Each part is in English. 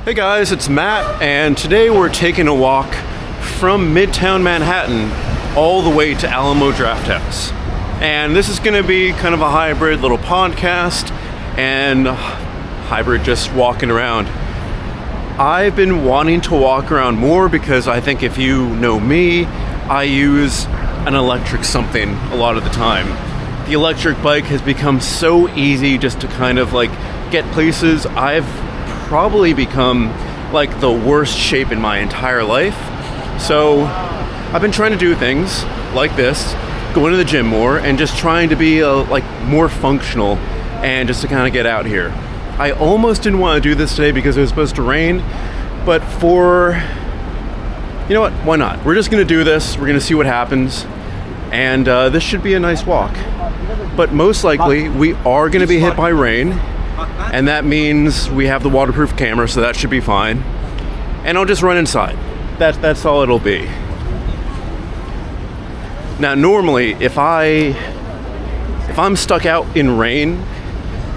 Hey guys, it's Matt, and today we're taking a walk from Midtown Manhattan all the way to Alamo Drafthouse. And this is going to be kind of a hybrid little podcast and hybrid just walking around. I've been wanting to walk around more because I think if you know me, I use an electric something a lot of the time. The electric bike has become so easy just to kind of like get places. I've probably become like the worst shape in my entire life. So I've been trying to do things like this, going to the gym more and just trying to be like more functional and just to kind of get out here. I almost didn't want to do this today because it was supposed to rain, but you know what, why not? We're just going to do this, we're going to see what happens, and this should be a nice walk. But most likely we are going to be hit by rain, and that means we have the waterproof camera, so that should be fine. And I'll just run inside. That's all it'll be. Now, normally, if I'm stuck out in rain,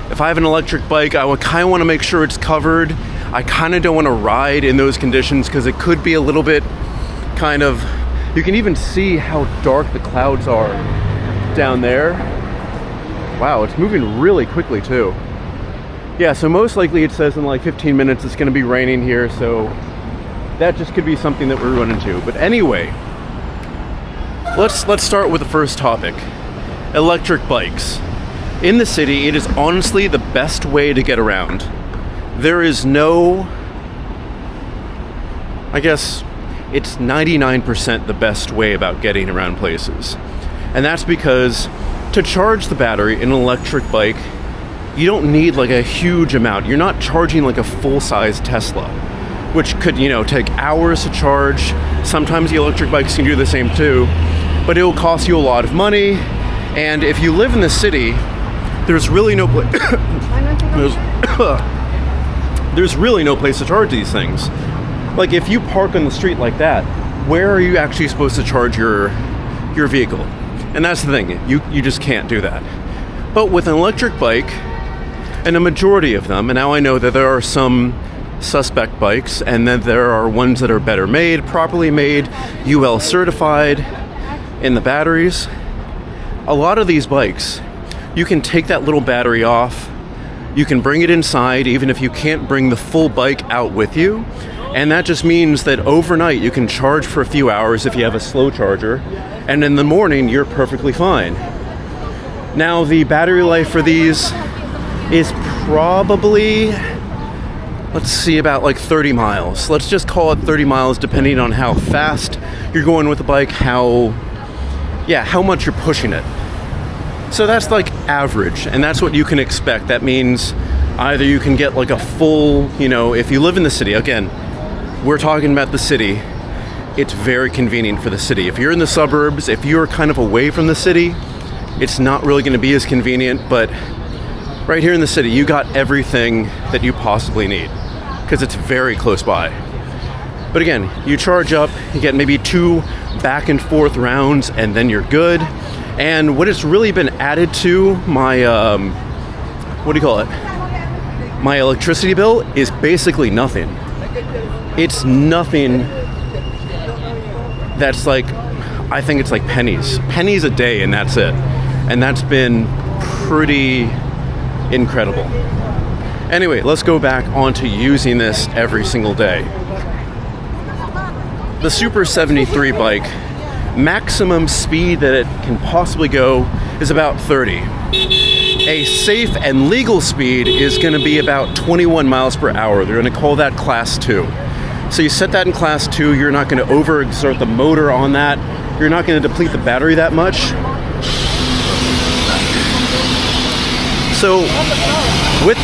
if I have an electric bike, I would kind of want to make sure it's covered. I kind of don't want to ride in those conditions because it could be a little bit kind of... You can even see how dark the clouds are down there. Wow, it's moving really quickly too. Yeah, so most likely it says in like 15 minutes it's going to be raining here, so that just could be something that we're running into. But anyway, let's start with the first topic. Electric bikes. In the city, it is honestly the best way to get around. There is no... I guess it's 99% the best way about getting around places. And that's because to charge the battery in an electric bike, you don't need like a huge amount. You're not charging like a full-size Tesla, which could, take hours to charge. Sometimes the electric bikes can do the same too, but it will cost you a lot of money. And if you live in the city, there's really no place. There's really no place to charge these things. Like if you park on the street like that, where are you actually supposed to charge your vehicle? And that's the thing, you just can't do that. But with an electric bike, and a majority of them, and now I know that there are some suspect bikes, and then there are ones that are better made, properly made, UL certified in the batteries. A lot of these bikes, you can take that little battery off, you can bring it inside even if you can't bring the full bike out with you, and that just means that overnight you can charge for a few hours if you have a slow charger, and in the morning you're perfectly fine. Now the battery life for these is probably, let's see, about like 30 miles. Let's just call it 30 miles depending on how fast you're going with the bike, how much you're pushing it. So that's like average, and that's what you can expect. That means either you can get like a full, if you live in the city, again, we're talking about the city, it's very convenient for the city. If you're in the suburbs, if you're kind of away from the city, it's not really going to be as convenient, but right here in the city, you got everything that you possibly need because it's very close by. But again, you charge up, you get maybe 2 back and forth rounds, and then you're good. And what has really been added to my, my electricity bill is basically nothing. It's nothing that's like, I think it's like pennies a day, and that's it. And that's been pretty incredible. Anyway, let's go back onto using this every single day. The Super 73 bike, maximum speed that it can possibly go is about 30. A safe and legal speed is going to be about 21 miles per hour. They're going to call that Class 2. So you set that in Class 2, you're not going to overexert the motor on that. You're not going to deplete the battery that much. So with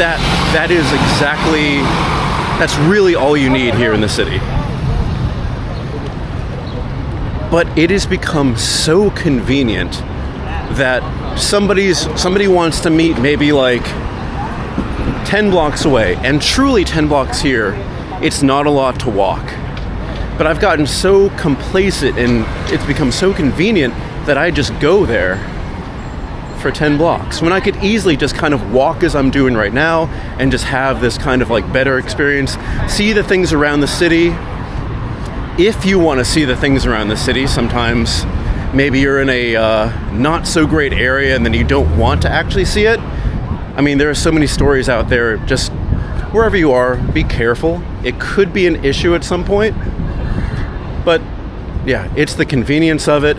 that's really all you need here in the city. But it has become so convenient that somebody wants to meet maybe like 10 blocks away, and truly 10 blocks here, it's not a lot to walk. But I've gotten so complacent and it's become so convenient that I just go there for 10 blocks, when I could easily just kind of walk as I'm doing right now and just have this kind of like better experience, see the things around the city. If you want to see the things around the city, sometimes maybe you're in a not so great area and then you don't want to actually see it. I mean, there are so many stories out there. Just wherever you are, be careful. It could be an issue at some point. But yeah, it's the convenience of it.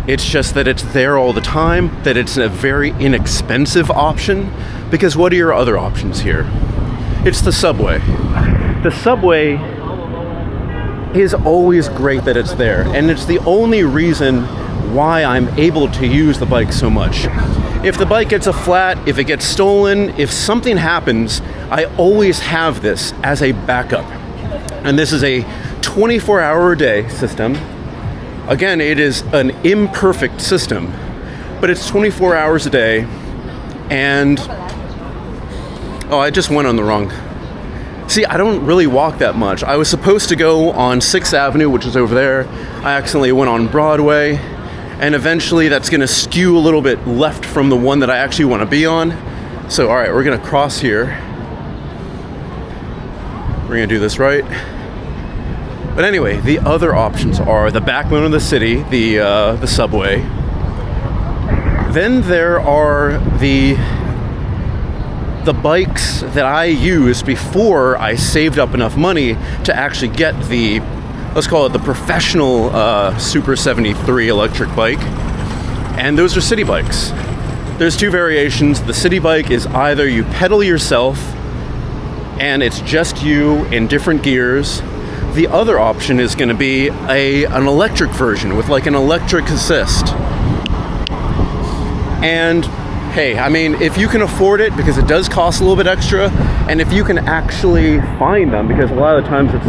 It's just that it's there all the time, that it's a very inexpensive option, because what are your other options here? It's the subway. The subway is always great that it's there, and it's the only reason why I'm able to use the bike so much. If the bike gets a flat, if it gets stolen, if something happens, I always have this as a backup. And this is a 24-hour-a-day system. Again, it is an imperfect system, but it's 24 hours a day, and I just went on the wrong. See, I don't really walk that much. I was supposed to go on 6th Avenue, which is over there. I accidentally went on Broadway, and eventually that's going to skew a little bit left from the one that I actually want to be on. So, all right, we're going to cross here. We're going to do this right. But anyway, the other options are the backbone of the city, the subway. Then there are the bikes that I used before I saved up enough money to actually get the, let's call it the professional Super 73 electric bike. And those are city bikes. There's two variations. The city bike is either you pedal yourself and it's just you in different gears. The other option is going to be an electric version with like an electric assist. And hey, I mean, if you can afford it, because it does cost a little bit extra, and if you can actually find them, because a lot of the times it's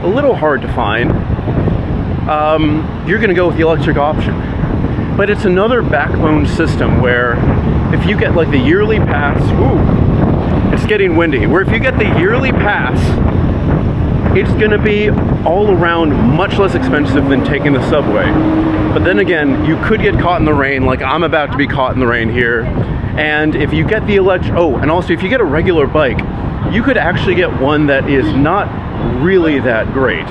a little hard to find, you're going to go with the electric option. But it's another backbone system where if you get like the yearly pass, it's getting windy, where if you get the yearly pass, it's going to be all around much less expensive than taking the subway. But then again, you could get caught in the rain, like I'm about to be caught in the rain here. And if you get the and also if you get a regular bike, you could actually get one that is not really that great.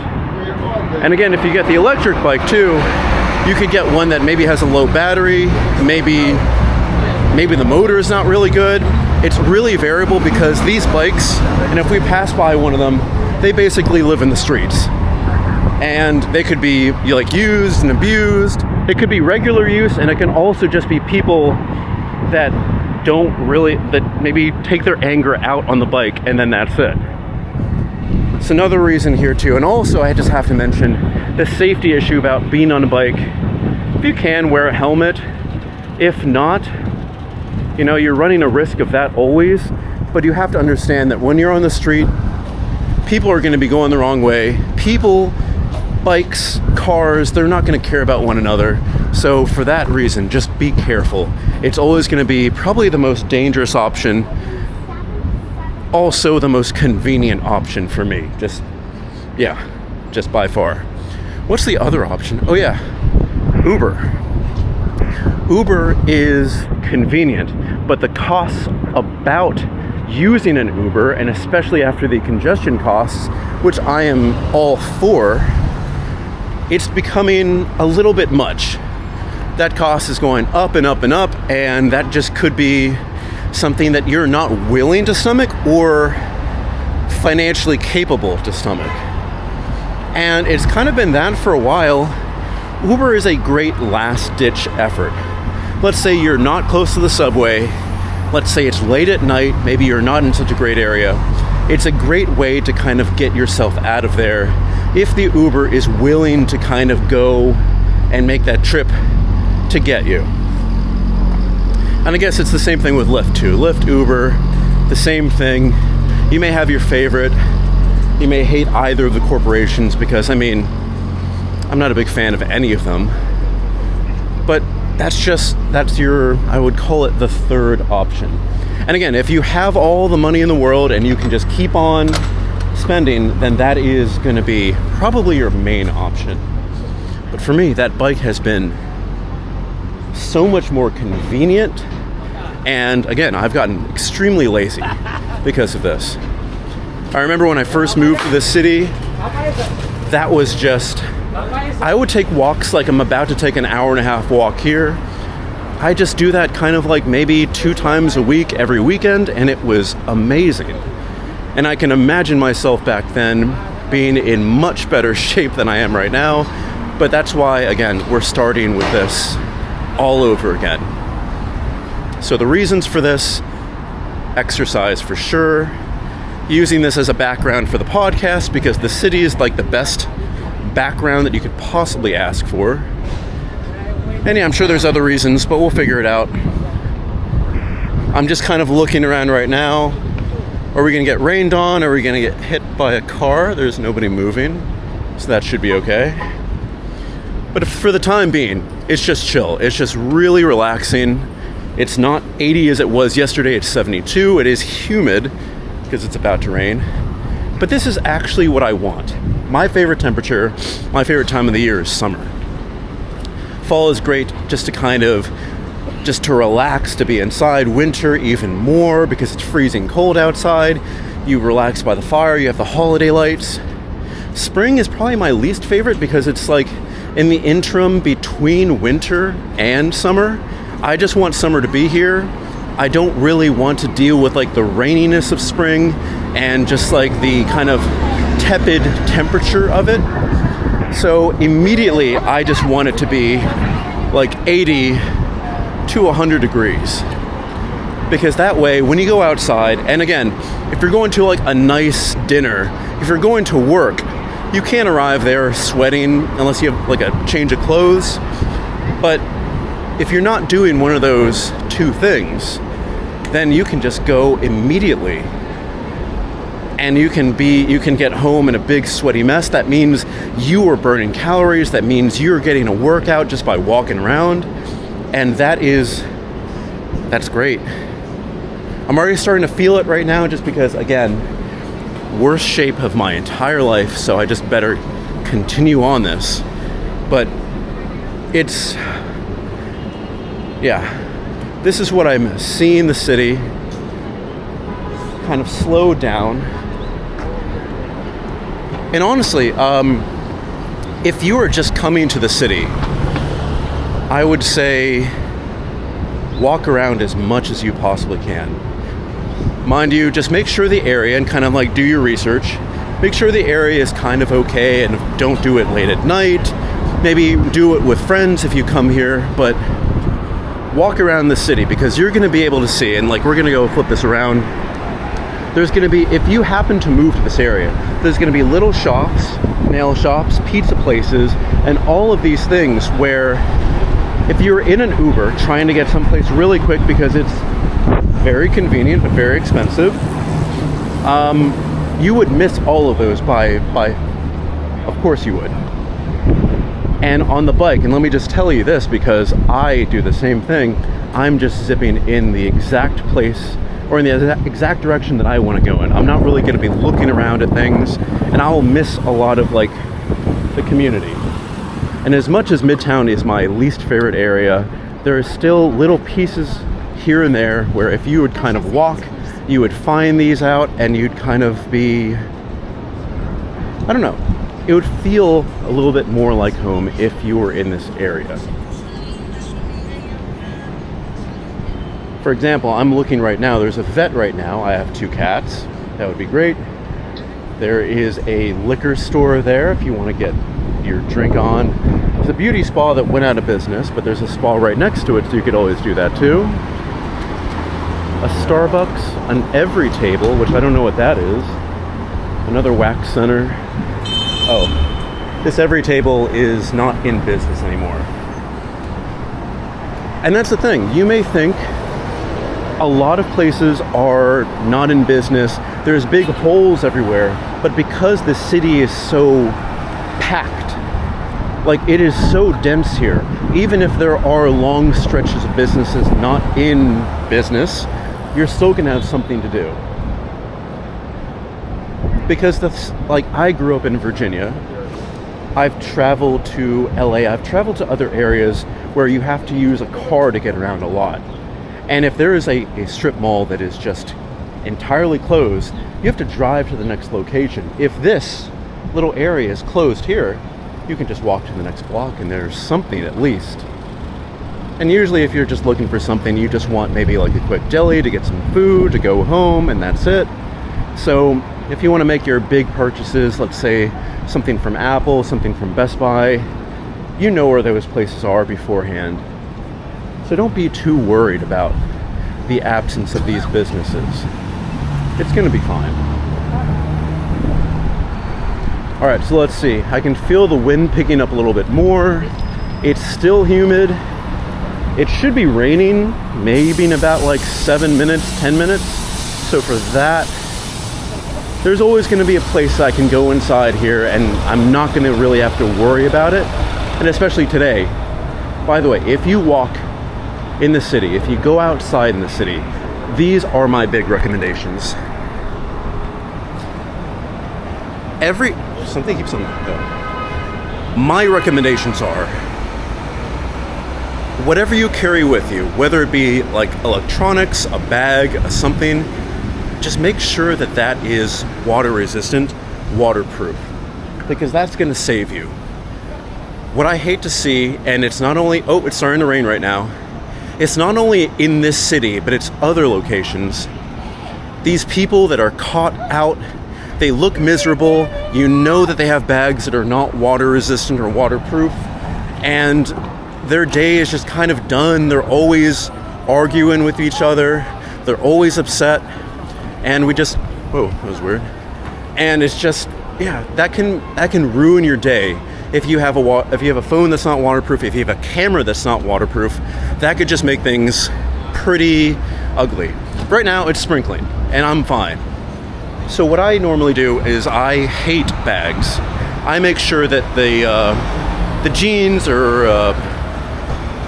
And again, if you get the electric bike too, you could get one that maybe has a low battery, maybe the motor is not really good. It's really variable because these bikes, and if we pass by one of them, they basically live in the streets. And they could be like used and abused. It could be regular use, and it can also just be people that that maybe take their anger out on the bike, and then that's it. It's another reason here too. And also I just have to mention the safety issue about being on a bike. If you can, wear a helmet. If not, you're running a risk of that always. But you have to understand that when you're on the street, people are going to be going the wrong way. People, bikes, cars, they're not going to care about one another. So for that reason, just be careful. It's always going to be probably the most dangerous option. Also the most convenient option for me. Just by far. What's the other option? Oh yeah, Uber. Uber is convenient, but the costs about using an Uber, and especially after the congestion costs, which I am all for, it's becoming a little bit much. That cost is going up and up and up, and that just could be something that you're not willing to stomach or financially capable to stomach. And it's kind of been that for a while. Uber is a great last-ditch effort. Let's say you're not close to the subway. Let's say it's late at night. Maybe you're not in such a great area. It's a great way to kind of get yourself out of there if the Uber is willing to kind of go and make that trip to get you. And I guess it's the same thing with Lyft too. Lyft, Uber, the same thing. You may have your favorite. You may hate either of the corporations because, I'm not a big fan of any of them. But that's your, I would call it the third option. And again, if you have all the money in the world and you can just keep on spending, then that is going to be probably your main option. But for me, that bike has been so much more convenient. And again, I've gotten extremely lazy because of this. I remember when I first moved to this city, that was just, I would take walks like I'm about to take an hour and a half walk here. I just do that kind of like maybe 2 times a week, every weekend, and it was amazing. And I can imagine myself back then being in much better shape than I am right now. But that's why, again, we're starting with this all over again. So the reasons for this: exercise for sure, using this as a background for the podcast because the city is like the best background that you could possibly ask for. And yeah, I'm sure there's other reasons, but we'll figure it out. I'm just kind of looking around right now. Are we going to get rained on? Are we going to get hit by a car? There's nobody moving, so that should be okay. But for the time being, it's just chill. It's just really relaxing. It's not 80 as it was yesterday. It's 72. It is humid because it's about to rain. But this is actually what I want. My favorite temperature, my favorite time of the year is summer. Fall is great just to relax, to be inside. Winter even more because it's freezing cold outside. You relax by the fire, you have the holiday lights. Spring is probably my least favorite because it's like in the interim between winter and summer. I just want summer to be here. I don't really want to deal with like the raininess of spring and just like the kind of tepid temperature of it. So immediately I just want it to be like 80 to 100 degrees. Because that way when you go outside, and again, if you're going to like a nice dinner, if you're going to work, you can't arrive there sweating unless you have like a change of clothes. But if you're not doing one of those 2 things, then you can just go immediately. And you can get home in a big sweaty mess. That means you are burning calories. That means you're getting a workout just by walking around. And that's great. I'm already starting to feel it right now just because, again, worst shape of my entire life. So I just better continue on this. But this is what I'm seeing the city kind of slow down. And honestly, if you are just coming to the city, I would say walk around as much as you possibly can. Mind you, just make sure the area, and kind of like do your research, make sure the area is kind of okay, and don't do it late at night. Maybe do it with friends if you come here, but walk around the city because you're going to be able to see, and like we're going to go flip this around. There's going to be, if you happen to move to this area, there's going to be little shops, nail shops, pizza places, and all of these things where if you're in an Uber trying to get someplace really quick because it's very convenient but very expensive, you would miss all of those by of course you would. And on the bike, and let me just tell you this because I do the same thing, I'm just zipping in the exact place or in the exact direction that I want to go in. I'm not really going to be looking around at things, and I'll miss a lot of like the community. And as much as Midtown is my least favorite area, there are still little pieces here and there where if you would kind of walk, you would find these out and you'd kind of be, I don't know, it would feel a little bit more like home if you were in this area. For example, I'm looking right now, there's a vet right now. I have 2 cats. That would be great. There is a liquor store there if you want to get your drink on. There's a beauty spa that went out of business, but there's a spa right next to it, so you could always do that too. A Starbucks on every table, which I don't know what that is. Another wax center. Oh, this every table is not in business anymore. And that's the thing. You may think a lot of places are not in business. There's big holes everywhere. But because the city is so packed, like it is so dense here, even if there are long stretches of businesses not in business, you're still gonna have something to do. Because that's like, I grew up in Virginia, I've traveled to LA, I've traveled to other areas where you have to use a car to get around a lot. And if there is a strip mall that is just entirely closed, you have to drive to the next location. If this little area is closed here, you can just walk to the next block and there's something at least. And usually if you're just looking for something, you just want maybe like a quick deli to get some food, to go home, and that's it. So if you want to make your big purchases, let's say something from Apple, something from Best Buy, you know where those places are beforehand. So don't be too worried about the absence of these businesses. It's going to be fine. All right, so let's see. I can feel the wind picking up a little bit more. It's still humid. It should be raining maybe in about like 7 minutes, 10 minutes. So for that, there's always going to be a place I can go inside here and I'm not going to really have to worry about it. And especially today. By the way, if you walk in the city, if you go outside in the city, these are my big recommendations. Something keeps on going. My recommendations are, whatever you carry with you, whether it be like electronics, a bag, something, just make sure that that is water resistant, waterproof, because that's going to save you. What I hate to see, and it's not only, it's starting to rain right now, it's not only in this city, but it's other locations. These people that are caught out, they look miserable, you know that they have bags that are not water resistant or waterproof, and their day is just kind of done. They're always arguing with each other, they're always upset, and that was weird. And it's just, that can ruin your day. If you have a phone that's not waterproof, if you have a camera that's not waterproof, that could just make things pretty ugly. Right now it's sprinkling and I'm fine. So what I normally do is I hate bags. I make sure that the jeans or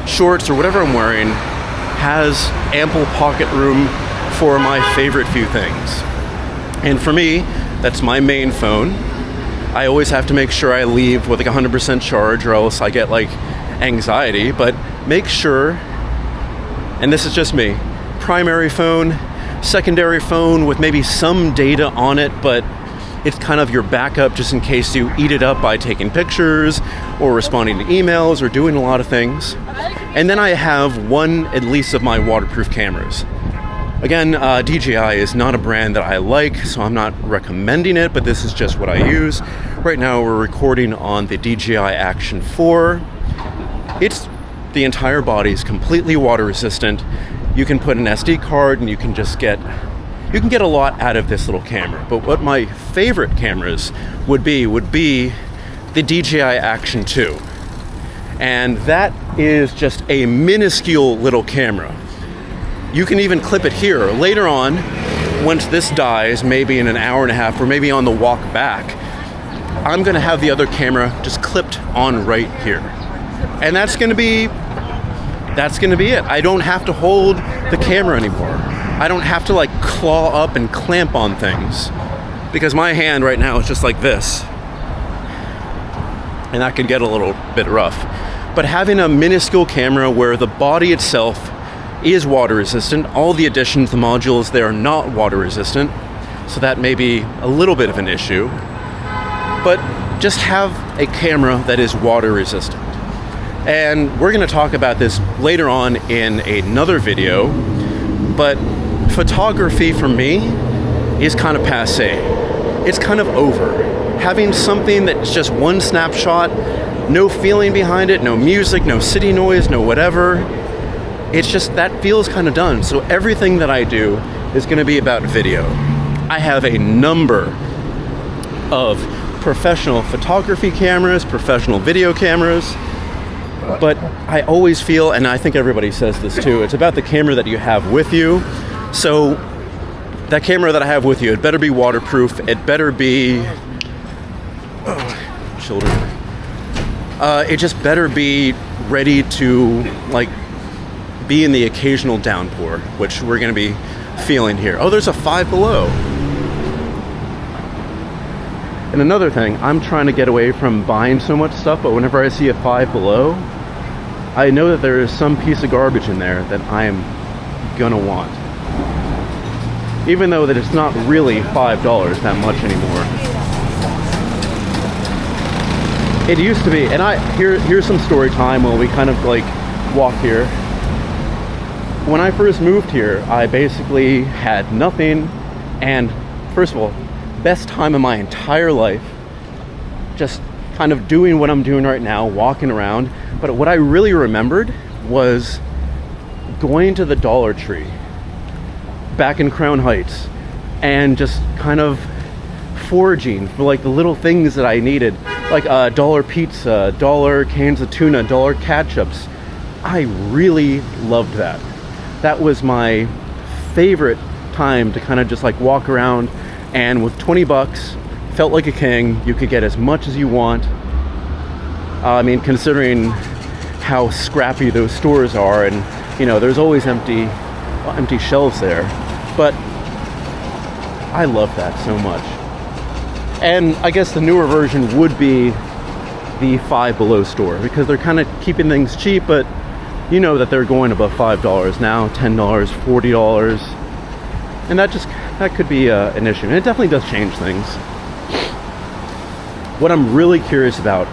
shorts or whatever I'm wearing has ample pocket room for my favorite few things. And for me, that's my main phone. I always have to make sure I leave with like 100% charge or else I get like anxiety, but make sure, and this is just me, primary phone, secondary phone with maybe some data on it, but it's kind of your backup just in case you eat it up by taking pictures or responding to emails or doing a lot of things. And then I have one at least of my waterproof cameras. Again, DJI is not a brand that I like, so I'm not recommending it, but this is just what I use. Right now we're recording on the DJI Action 4. The entire body is completely water resistant. You can put an SD card and you can get a lot out of this little camera. But what my favorite cameras would be the DJI Action 2. And that is just a minuscule little camera. You can even clip it here. Later on, once this dies, maybe in an hour and a half, or maybe on the walk back, I'm gonna have the other camera just clipped on right here. And that's gonna be it. I don't have to hold the camera anymore. I don't have to like claw up and clamp on things, because my hand right now is just like this. And that can get a little bit rough. But having a minuscule camera where the body itself is water resistant. All the additions, the modules, they are not water resistant, so that may be a little bit of an issue. But just have a camera that is water resistant. And we're going to talk about this later on in another video, but photography for me is kind of passé. It's kind of over. Having something that's just one snapshot, no feeling behind it, no music, no city noise, no whatever, it's just, that feels kind of done. So everything that I do is going to be about video. I have a number of professional photography cameras, professional video cameras, but I always feel, and I think everybody says this too, it's about the camera that you have with you. So that camera that I have with you, it better be waterproof, it better be, it just better be ready to like be in the occasional downpour, which we're going to be feeling here. Oh, there's a 5 below. And another thing, I'm trying to get away from buying so much stuff, but whenever I see a Five Below, I know that there is some piece of garbage in there that I am gonna want. Even though that it's not really $5 that much anymore. It used to be, and here's some story time while we kind of like walk here. When I first moved here, I basically had nothing, and first of all, best time of my entire life, just kind of doing what I'm doing right now, walking around. But what I really remembered was going to the Dollar Tree back in Crown Heights and just kind of foraging for like the little things that I needed, like dollar pizza, dollar cans of tuna, dollar ketchups. I really loved that. That was my favorite time to kind of just like walk around, and with 20 bucks, felt like a king. You could get as much as you want. I mean, considering how scrappy those stores are, and you know, there's always empty shelves there. But I love that so much. And I guess the newer version would be the Five Below store, because they're kind of keeping things cheap, but you know that they're going above $5 now, $10, $40, and that could be an issue. And it definitely does change things. What I'm really curious about,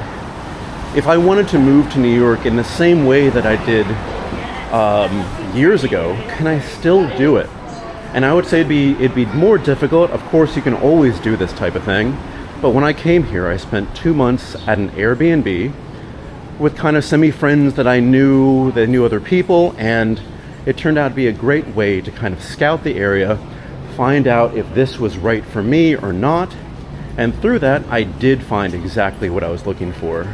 if I wanted to move to New York in the same way that I did years ago, can I still do it? And I would say it'd be more difficult. Of course, you can always do this type of thing. But when I came here, I spent 2 months at an Airbnb with kind of semi-friends that knew other people, and it turned out to be a great way to kind of scout the area, find out if this was right for me or not. And through that, I did find exactly what I was looking for.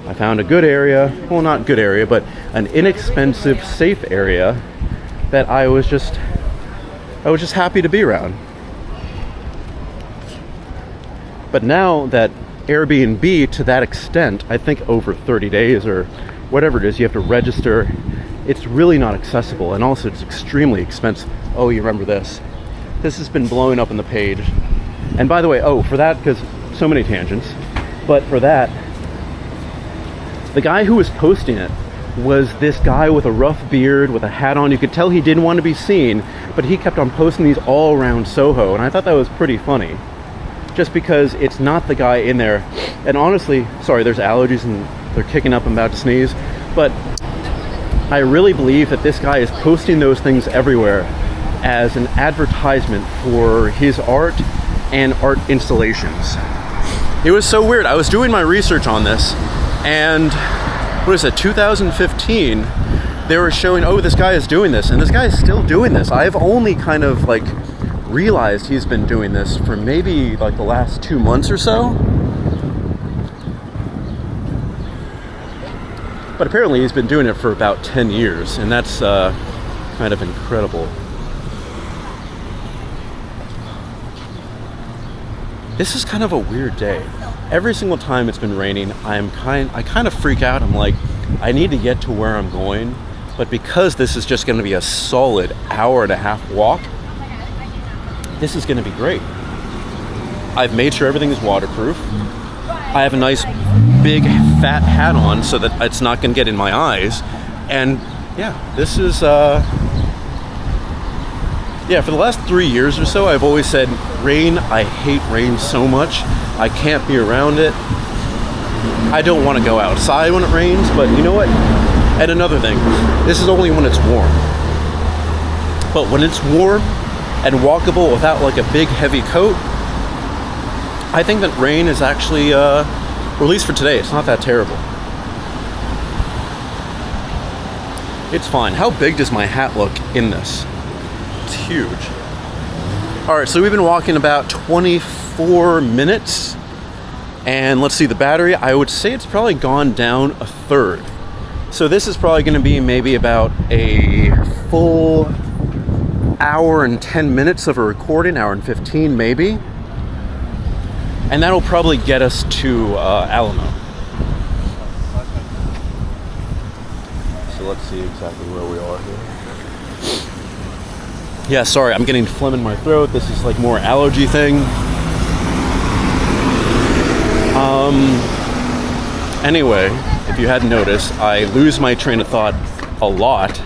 I found a good area, well, not good area, but an inexpensive, safe area that I was just happy to be around. But now that Airbnb, to that extent, I think over 30 days or whatever it is, you have to register, it's really not accessible, and also it's extremely expensive. Oh, you remember this? This has been blowing up on the page. And by the way, for that, because so many tangents, but for that, the guy who was posting it was this guy with a rough beard, with a hat on. You could tell he didn't want to be seen, but he kept on posting these all around Soho, and I thought that was pretty funny. Just because it's not the guy in there. And honestly, sorry, there's allergies and they're kicking up, I'm about to sneeze, but I really believe that this guy is posting those things everywhere as an advertisement for his art and art installations. It was so weird. I was doing my research on this, and what is it, 2015, they were showing, this guy is doing this, and this guy is still doing this. I've only kind of like realized he's been doing this for maybe like the last 2 months or so. But apparently he's been doing it for about 10 years, and that's kind of incredible. This is kind of a weird day. Every single time it's been raining, I kind of freak out. I'm like, I need to get to where I'm going, but because this is just going to be a solid hour and a half walk, this is going to be great. I've made sure everything is waterproof. I have a nice big fat hat on so that it's not going to get in my eyes. And yeah, this is for the last 3 years or so, I've always said rain. I hate rain so much. I can't be around it. I don't want to go outside when it rains, but you know what? And another thing, this is only when it's warm. But when it's warm and walkable without like a big heavy coat, I think that rain is actually, or at least for today, it's not that terrible. It's fine. How big does my hat look in this? It's huge. All right, so we've been walking about 24 minutes, and let's see, the battery, I would say it's probably gone down a third. So this is probably going to be maybe about a full hour and 10 minutes of a recording, hour and 15 maybe. And that'll probably get us to Alamo. So let's see exactly where we are here. Yeah, sorry, I'm getting phlegm in my throat. This is like more allergy thing. Anyway, if you hadn't noticed, I lose my train of thought a lot.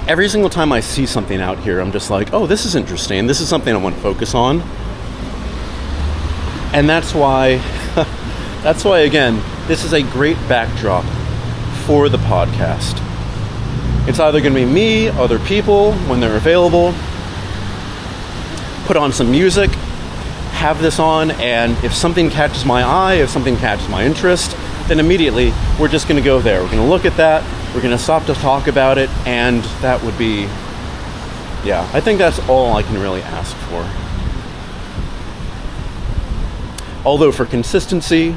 Every single time I see something out here, I'm just like, oh, this is interesting. This is something I want to focus on. And that's why, again, this is a great backdrop for the podcast. It's either going to be me, other people, when they're available, put on some music, have this on, and if something catches my eye, if something catches my interest, then immediately we're just going to go there. We're going to look at that, we're going to stop to talk about it, and that would be, yeah, I think that's all I can really ask for. Although for consistency,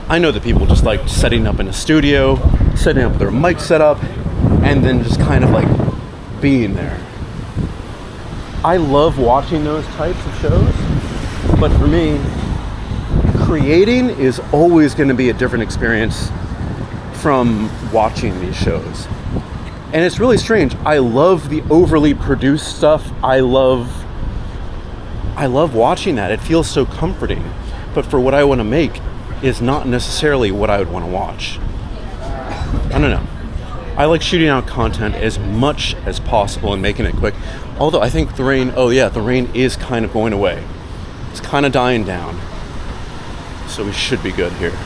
I know that people just like setting up in a studio, setting up their mic setup, and then just kind of like being there. I love watching those types of shows, but for me, creating is always going to be a different experience from watching these shows. And it's really strange. I love the overly produced stuff. I love watching that. It feels so comforting. But for what I want to make is not necessarily what I would want to watch. I don't know. I like shooting out content as much as possible and making it quick. Although I think the rain is kind of going away. It's kind of dying down. So we should be good here.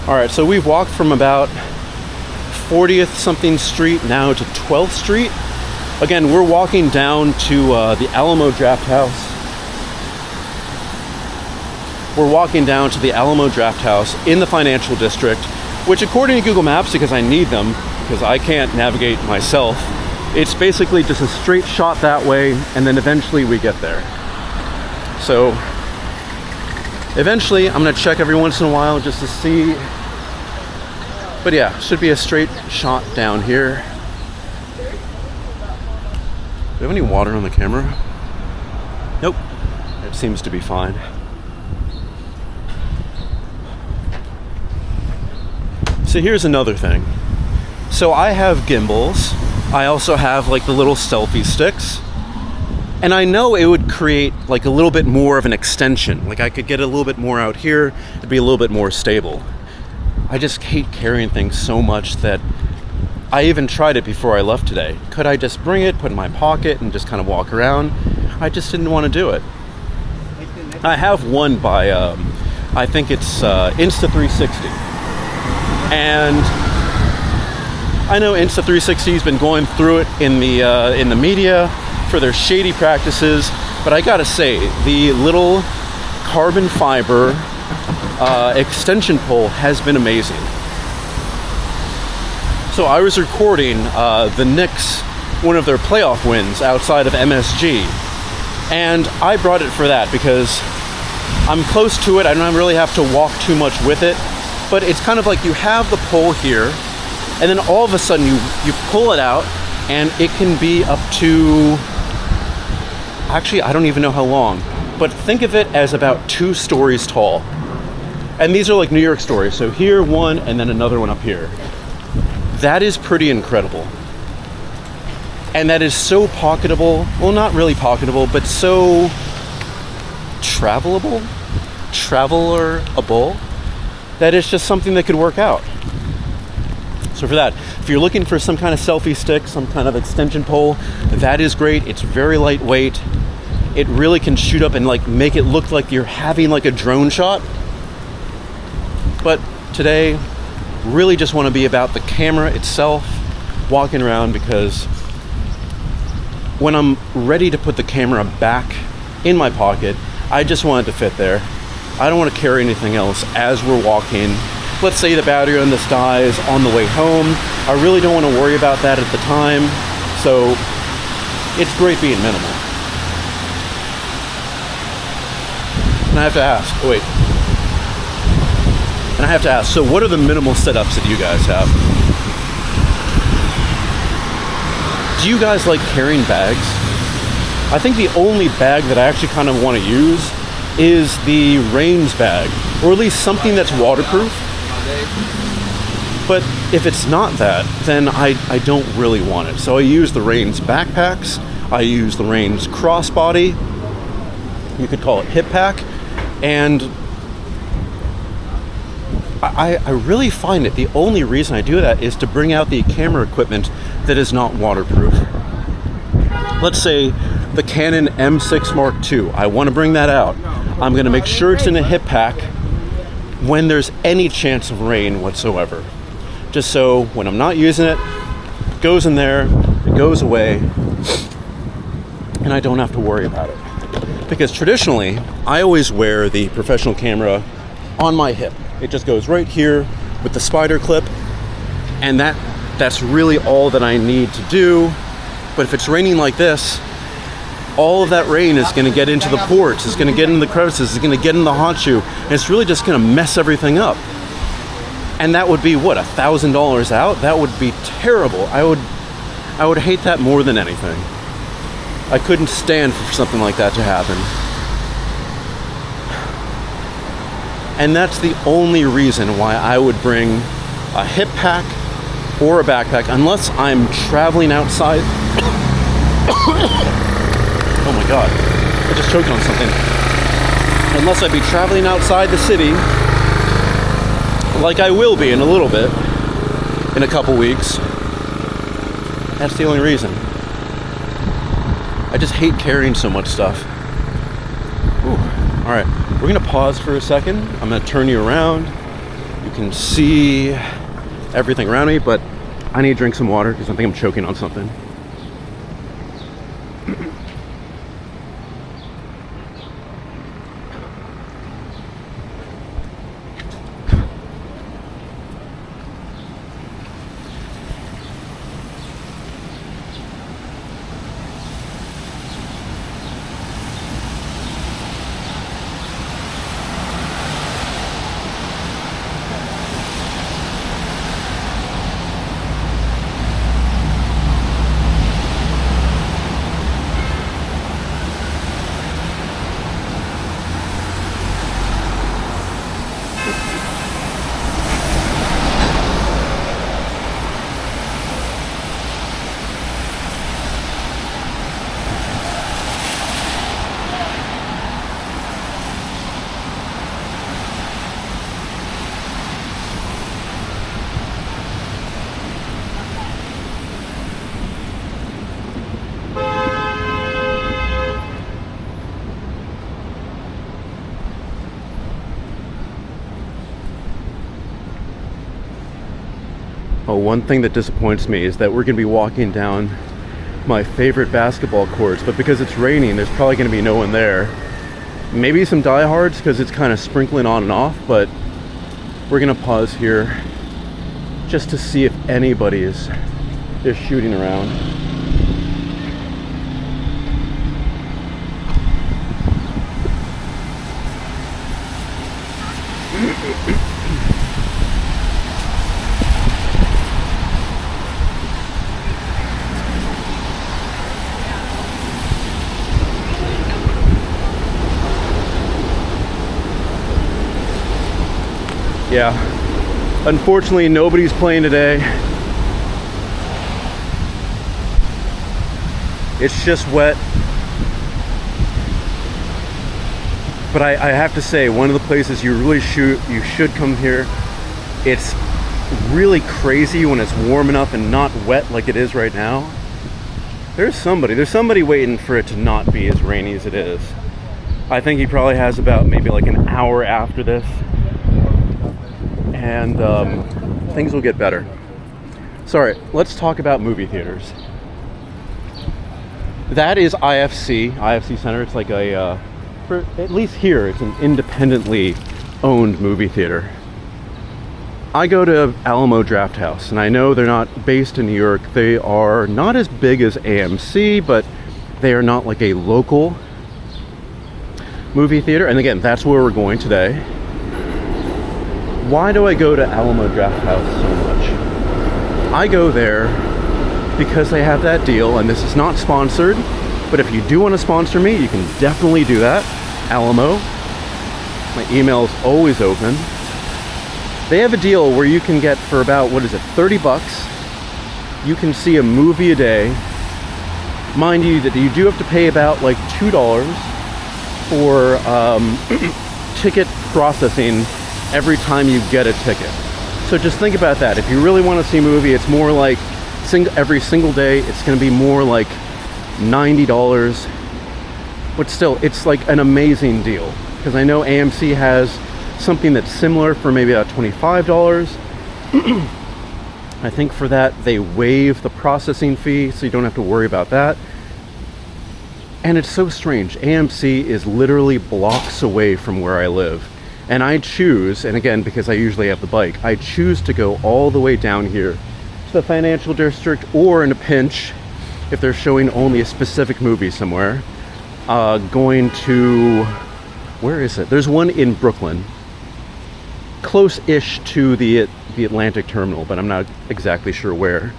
All right, so we've walked from about 40th something street now to 12th street. Again, we're walking down to the Alamo Draft House. We're walking down to the Alamo Draft House in the financial district, which according to Google Maps, because I need them, because I can't navigate myself, it's basically just a straight shot that way, and then eventually we get there. So eventually I'm gonna check every once in a while just to see. But yeah, should be a straight shot down here. Do we have any water on the camera? Nope, it seems to be fine. So here's another thing. So I have gimbals. I also have like the little selfie sticks. And I know it would create like a little bit more of an extension. Like I could get a little bit more out here. It'd be a little bit more stable. I just hate carrying things so much that I even tried it before I left today. Could I just bring it, put it in my pocket, and just kind of walk around? I just didn't want to do it. I have one by, I think it's Insta360. And I know Insta360 has been going through it in the media for their shady practices, but I gotta say, the little carbon fiber extension pole has been amazing. So I was recording the Knicks, one of their playoff wins outside of MSG, and I brought it for that because I'm close to it. I don't really have to walk too much with it, but it's kind of like you have the pole here, and then all of a sudden you pull it out, and it can be up to, actually I don't even know how long, but think of it as about 2 stories tall. And these are like New York stories, so here one and then another one up here. That is pretty incredible. And that is so pocketable, well not really pocketable, but so travelerable, that it's just something that could work out. So for that, if you're looking for some kind of selfie stick, some kind of extension pole, that is great. It's very lightweight. It really can shoot up and like make it look like you're having like a drone shot. But today, really just want to be about the camera itself, walking around, because when I'm ready to put the camera back in my pocket, I just want it to fit there. I don't want to carry anything else as we're walking. Let's say the battery on this dies on the way home. I really don't want to worry about that at the time. So it's great being minimal. And I have to ask, so what are the minimal setups that you guys have? Do you guys like carrying bags? I think the only bag that I actually kind of want to use is the Rains bag, or at least something that's waterproof. But if it's not that, then I don't really want it. So I use the Rains backpacks, I use the Rains crossbody, You could call it hip pack. And I really find it, the only reason I do that is to bring out the camera equipment that is not waterproof. Let's say the Canon M6 Mark II. I want to bring that out. I'm going to make sure it's in a hip pack when there's any chance of rain whatsoever. Just so when I'm not using it, it goes in there, it goes away, and I don't have to worry about it. Because traditionally, I always wear the professional camera on my hip. It just goes right here with the spider clip, and that's really all that I need to do. But if it's raining like this, all of that rain is going to get into the ports, it's going to get into the crevices, it's going to get in the hot shoe, and it's really just going to mess everything up. And that would be, what, $1,000 out? That would be terrible. I would hate that more than anything. I couldn't stand for something like that to happen. And that's the only reason why I would bring a hip pack or a backpack, unless I'm traveling outside. Oh my God, I just choked on something. Unless I be traveling outside the city, like I will be in a little bit, in a couple weeks. That's the only reason. I just hate carrying so much stuff. Ooh. All right, we're gonna pause for a second. I'm gonna turn you around. You can see everything around me, but I need to drink some water because I think I'm choking on something. Oh, one thing that disappoints me is that we're going to be walking down my favorite basketball courts, but because it's raining, there's probably going to be no one there. Maybe some diehards because it's kind of sprinkling on and off, but we're going to pause here just to see if anybody is shooting around. Yeah, unfortunately nobody's playing today. It's just wet. But I have to say, one of the places you should come here. It's really crazy when it's warm enough and not wet like it is right now. There's somebody waiting for it to not be as rainy as it is. I think he probably has about maybe like an hour after this. And things will get better. Sorry, let's talk about movie theaters. That is IFC Center. It's like at least here, it's an independently owned movie theater. I go to Alamo Drafthouse, and I know they're not based in New York. They are not as big as AMC, but they are not like a local movie theater. And again, that's where we're going today. Why do I go to Alamo Drafthouse so much? I go there because they have that deal, and this is not sponsored, but if you do want to sponsor me, you can definitely do that. Alamo. My email is always open. They have a deal where you can get for about, $30? You can see a movie a day. Mind you, that you do have to pay about like $2 for ticket processing every time you get a ticket. So just think about that. If you really want to see a movie, it's more like every single day, it's going to be more like $90. But still, it's like an amazing deal. Because I know AMC has something that's similar for maybe about $25. I think for that, they waive the processing fee, so you don't have to worry about that. And it's so strange. AMC is literally blocks away from where I live. And I choose, and again, because I usually have the bike, I choose to go all the way down here to the financial district, or in a pinch, if they're showing only a specific movie somewhere, going to, where is it? There's one in Brooklyn, close-ish to the Atlantic Terminal, but I'm not exactly sure where.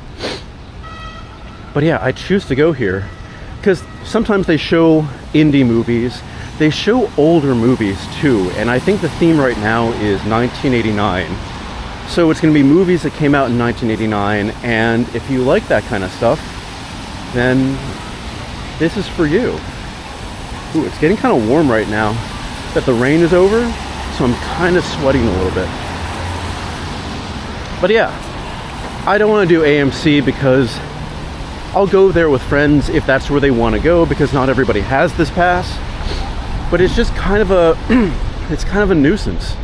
But yeah, I choose to go here because sometimes they show indie movies, they show older movies too, and I think the theme right now is 1989. So it's going to be movies that came out in 1989, and if you like that kind of stuff, then this is for you. Ooh, it's getting kind of warm right now that the rain is over, so I'm kind of sweating a little bit. But yeah, I don't want to do AMC because I'll go there with friends if that's where they want to go, because not everybody has this pass. But it's just kind of a nuisance.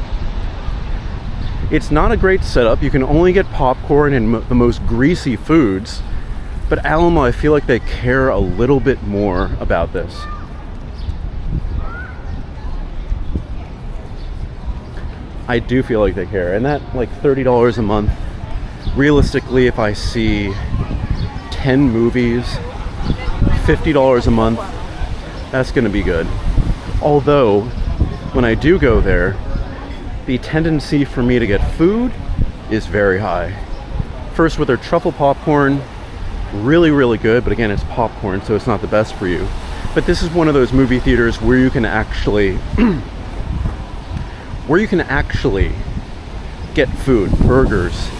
It's not a great setup. You can only get popcorn and the most greasy foods. But Alamo, I feel like they care a little bit more about this. I do feel like they care. And that, like, $30 a month, realistically, if I see 10 movies, $50 a month, that's gonna be good. Although, when I do go there, the tendency for me to get food is very high. First, with their truffle popcorn, really, really good, but again, it's popcorn, so it's not the best for you. But this is one of those movie theaters where you can actually get food, burgers,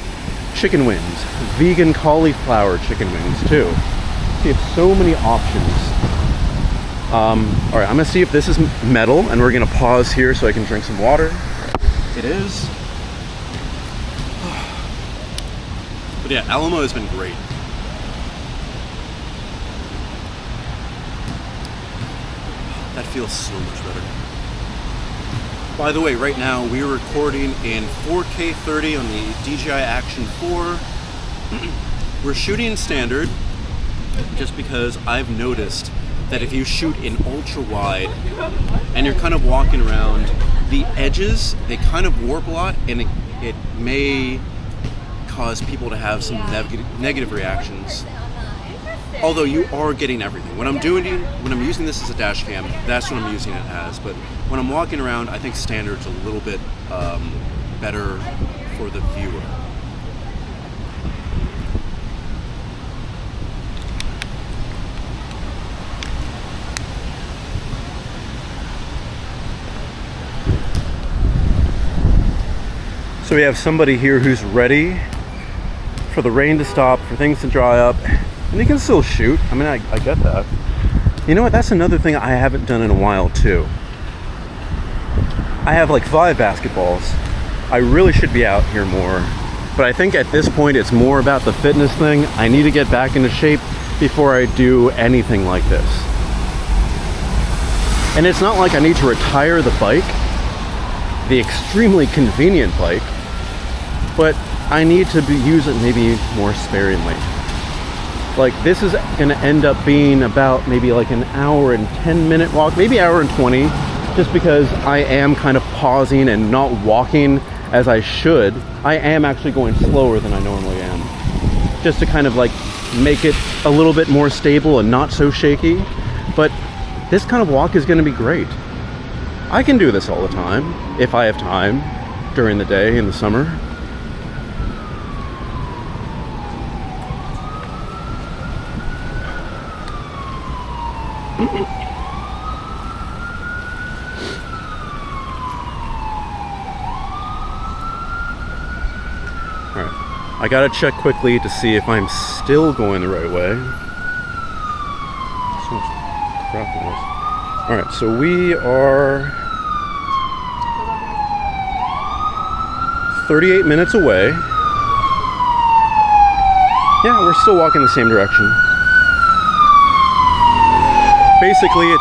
chicken wings, vegan cauliflower chicken wings too. So you have so many options. All right, I'm gonna see if this is metal, and we're gonna pause here so I can drink some water. It is. But yeah, Alamo has been great. That feels so much better. By the way, right now we're recording in 4K 30 on the DJI Action 4. We're shooting standard just because I've noticed that if you shoot in ultra wide and you're kind of walking around, the edges, they kind of warp a lot, and it may cause people to have some negative reactions. Although you are getting everything. When I'm using this as a dash cam, that's what I'm using it as. But when I'm walking around, I think standard's a little bit better for the viewer. So we have somebody here who's ready for the rain to stop, for things to dry up, and they can still shoot. I mean, I get that. You know what? That's another thing I haven't done in a while too. I have like 5 basketballs. I really should be out here more, but I think at this point it's more about the fitness thing. I need to get back into shape before I do anything like this. And it's not like I need to retire the bike, the extremely convenient bike, but I need to use it maybe more sparingly. Like, this is gonna end up being about maybe like an hour and 10-minute walk, maybe hour and 20, just because I am kind of pausing and not walking as I should. I am actually going slower than I normally am, just to kind of like make it a little bit more stable and not so shaky. But this kind of walk is gonna be great. I can do this all the time, if I have time, during the day in the summer. Alright, I gotta check quickly to see if I'm still going the right way. So much crap in this. All right, so we are 38 minutes away. Yeah, we're still walking the same direction. Basically,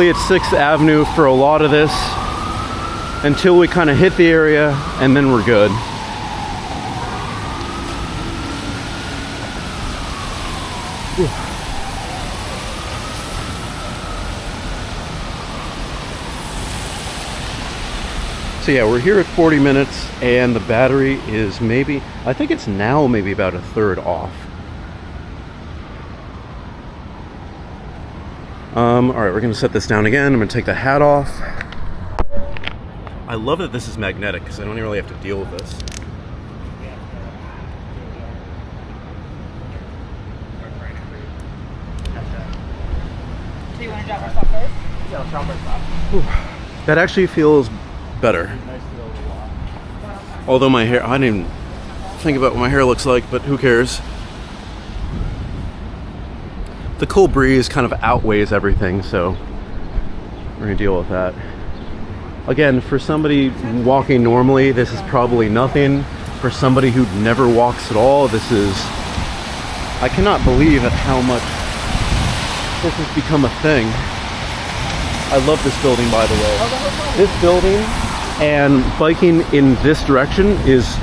it's 6th Avenue for a lot of this until we kind of hit the area, and then we're good. Whew. So yeah, we're here at 40 minutes, and the battery is maybe, I think it's now maybe about a third off. All right, we're gonna set this down again. I'm gonna take the hat off. I love that this is magnetic because I don't really have to deal with this. Do you want to drop our stuff first? Yeah, I'll drop our stuff. That actually feels better. Although my hair, I didn't even think about what my hair looks like, but who cares? The cool breeze kind of outweighs everything, so we're gonna deal with that. Again, for somebody walking normally, this is probably nothing. For somebody who never walks at all, this is, I cannot believe at how much this has become a thing. I love this building, by the way. This building and biking in this direction is,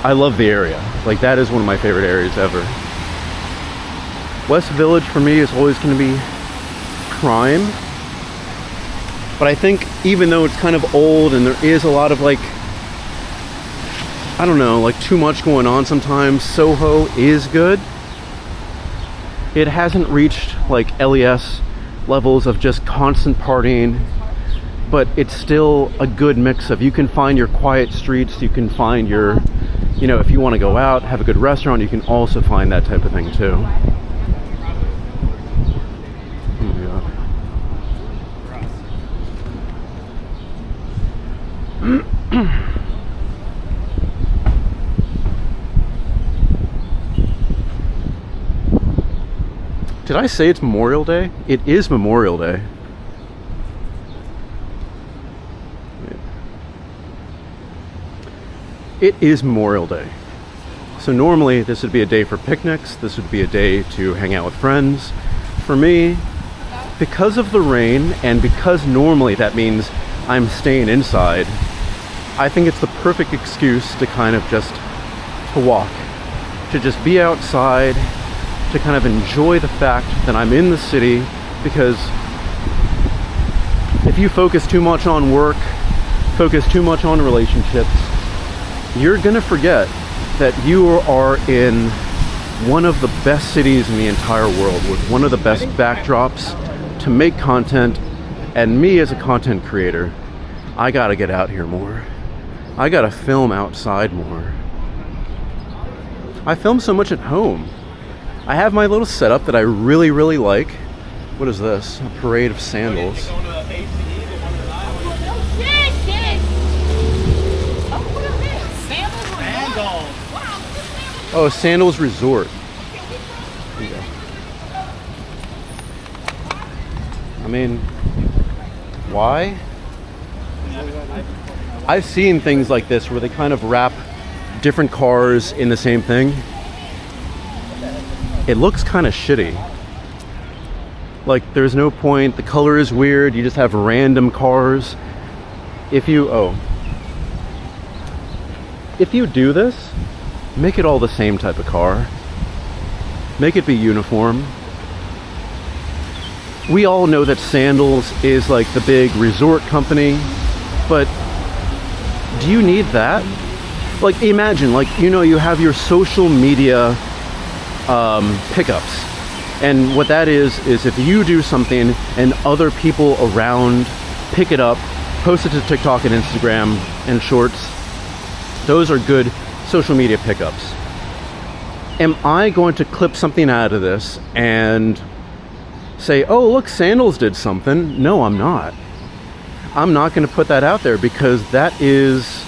I love the area. Like, that is one of my favorite areas ever. West Village for me is always going to be prime, but I think even though it's kind of old and there is a lot of, like, I don't know, like too much going on sometimes, Soho is good. It hasn't reached like LES levels of just constant partying, but it's still a good mix of, you can find your quiet streets, you can find your, you know, if you want to go out, have a good restaurant, you can also find that type of thing too. Did I say it's Memorial Day? It is Memorial Day. It is Memorial Day. So normally this would be a day for picnics. This would be a day to hang out with friends. For me, because of the rain and because normally that means I'm staying inside, I think it's the perfect excuse to kind of just to walk, to just be outside, to kind of enjoy the fact that I'm in the city, because if you focus too much on work, focus too much on relationships, you're gonna forget that you are in one of the best cities in the entire world with one of the best backdrops to make content. And me as a content creator, I gotta get out here more. I gotta film outside more. I film so much at home. I have my little setup that I really, really like. What is this? A parade of sandals. Oh, Sandals Resort. I mean, why? I've seen things like this where they kind of wrap different cars in the same thing. It looks kind of shitty. Like, there's no point. The color is weird. You just have random cars. If you do this, make it all the same type of car. Make it be uniform. We all know that Sandals is like the big resort company, but do you need that? Like, imagine, like, you know, you have your social media pickups, and what that is if you do something and other people around pick it up, post it to TikTok and Instagram and Shorts, those are good social media pickups. Am I going to clip something out of this and say, oh, look, Sandals did something? No, I'm not. I'm not going to put that out there, because that is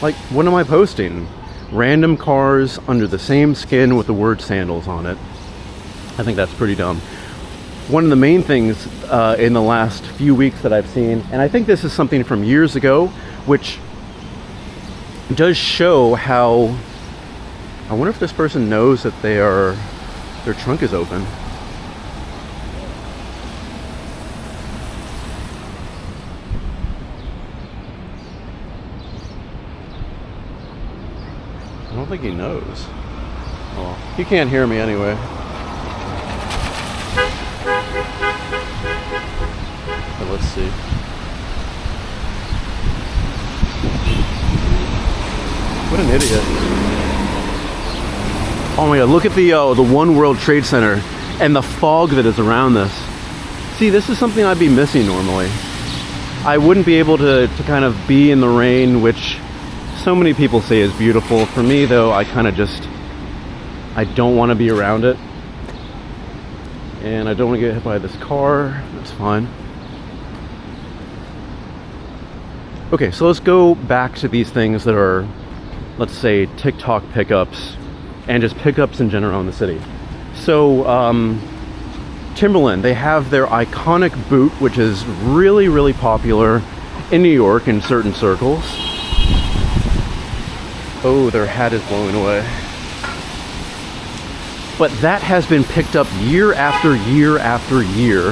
Like, what am I posting? Random cars under the same skin with the word sandals on it. I think that's pretty dumb. One of the main things in the last few weeks that I've seen, and I think this is something from years ago, which does show how, I wonder if this person knows that their trunk is open. I don't think he knows. Oh, he can't hear me anyway. But let's see. What an idiot. Oh my god, look at the One World Trade Center and the fog that is around this. See, this is something I'd be missing normally. I wouldn't be able to kind of be in the rain, which so many people say is beautiful. For me though, I kind of just, I don't want to be around it. And I don't want to get hit by this car. That's fine. Okay, so let's go back to these things that are, let's say, TikTok pickups and just pickups in general in the city. So Timberland, they have their iconic boot, which is really, really popular in New York in certain circles. Oh, their hat is blowing away. But that has been picked up year after year after year.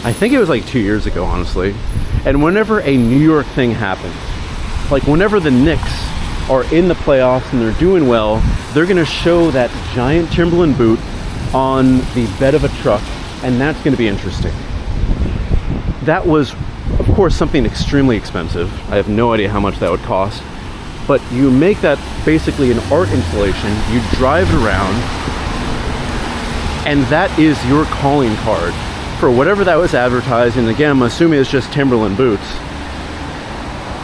I think it was like 2 years ago, honestly. And whenever a New York thing happens, like whenever the Knicks are in the playoffs and they're doing well, they're gonna show that giant Timberland boot on the bed of a truck, and that's gonna be interesting. That was, of course, something extremely expensive. I have no idea how much that would cost. But you make that basically an art installation, you drive it around, and that is your calling card for whatever that was advertised. And again, I'm assuming it's just Timberland boots.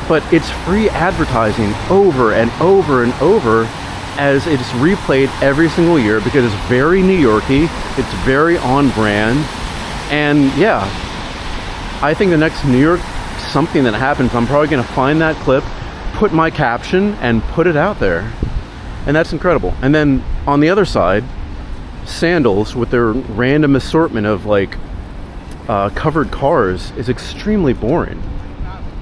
But it's free advertising over and over and over as it's replayed every single year because it's very New Yorky, it's very on brand. And yeah, I think the next New York something that happens, I'm probably gonna find that clip, put my caption and put it out there. And that's incredible. And then on the other side, sandals with their random assortment of like covered cars is extremely boring.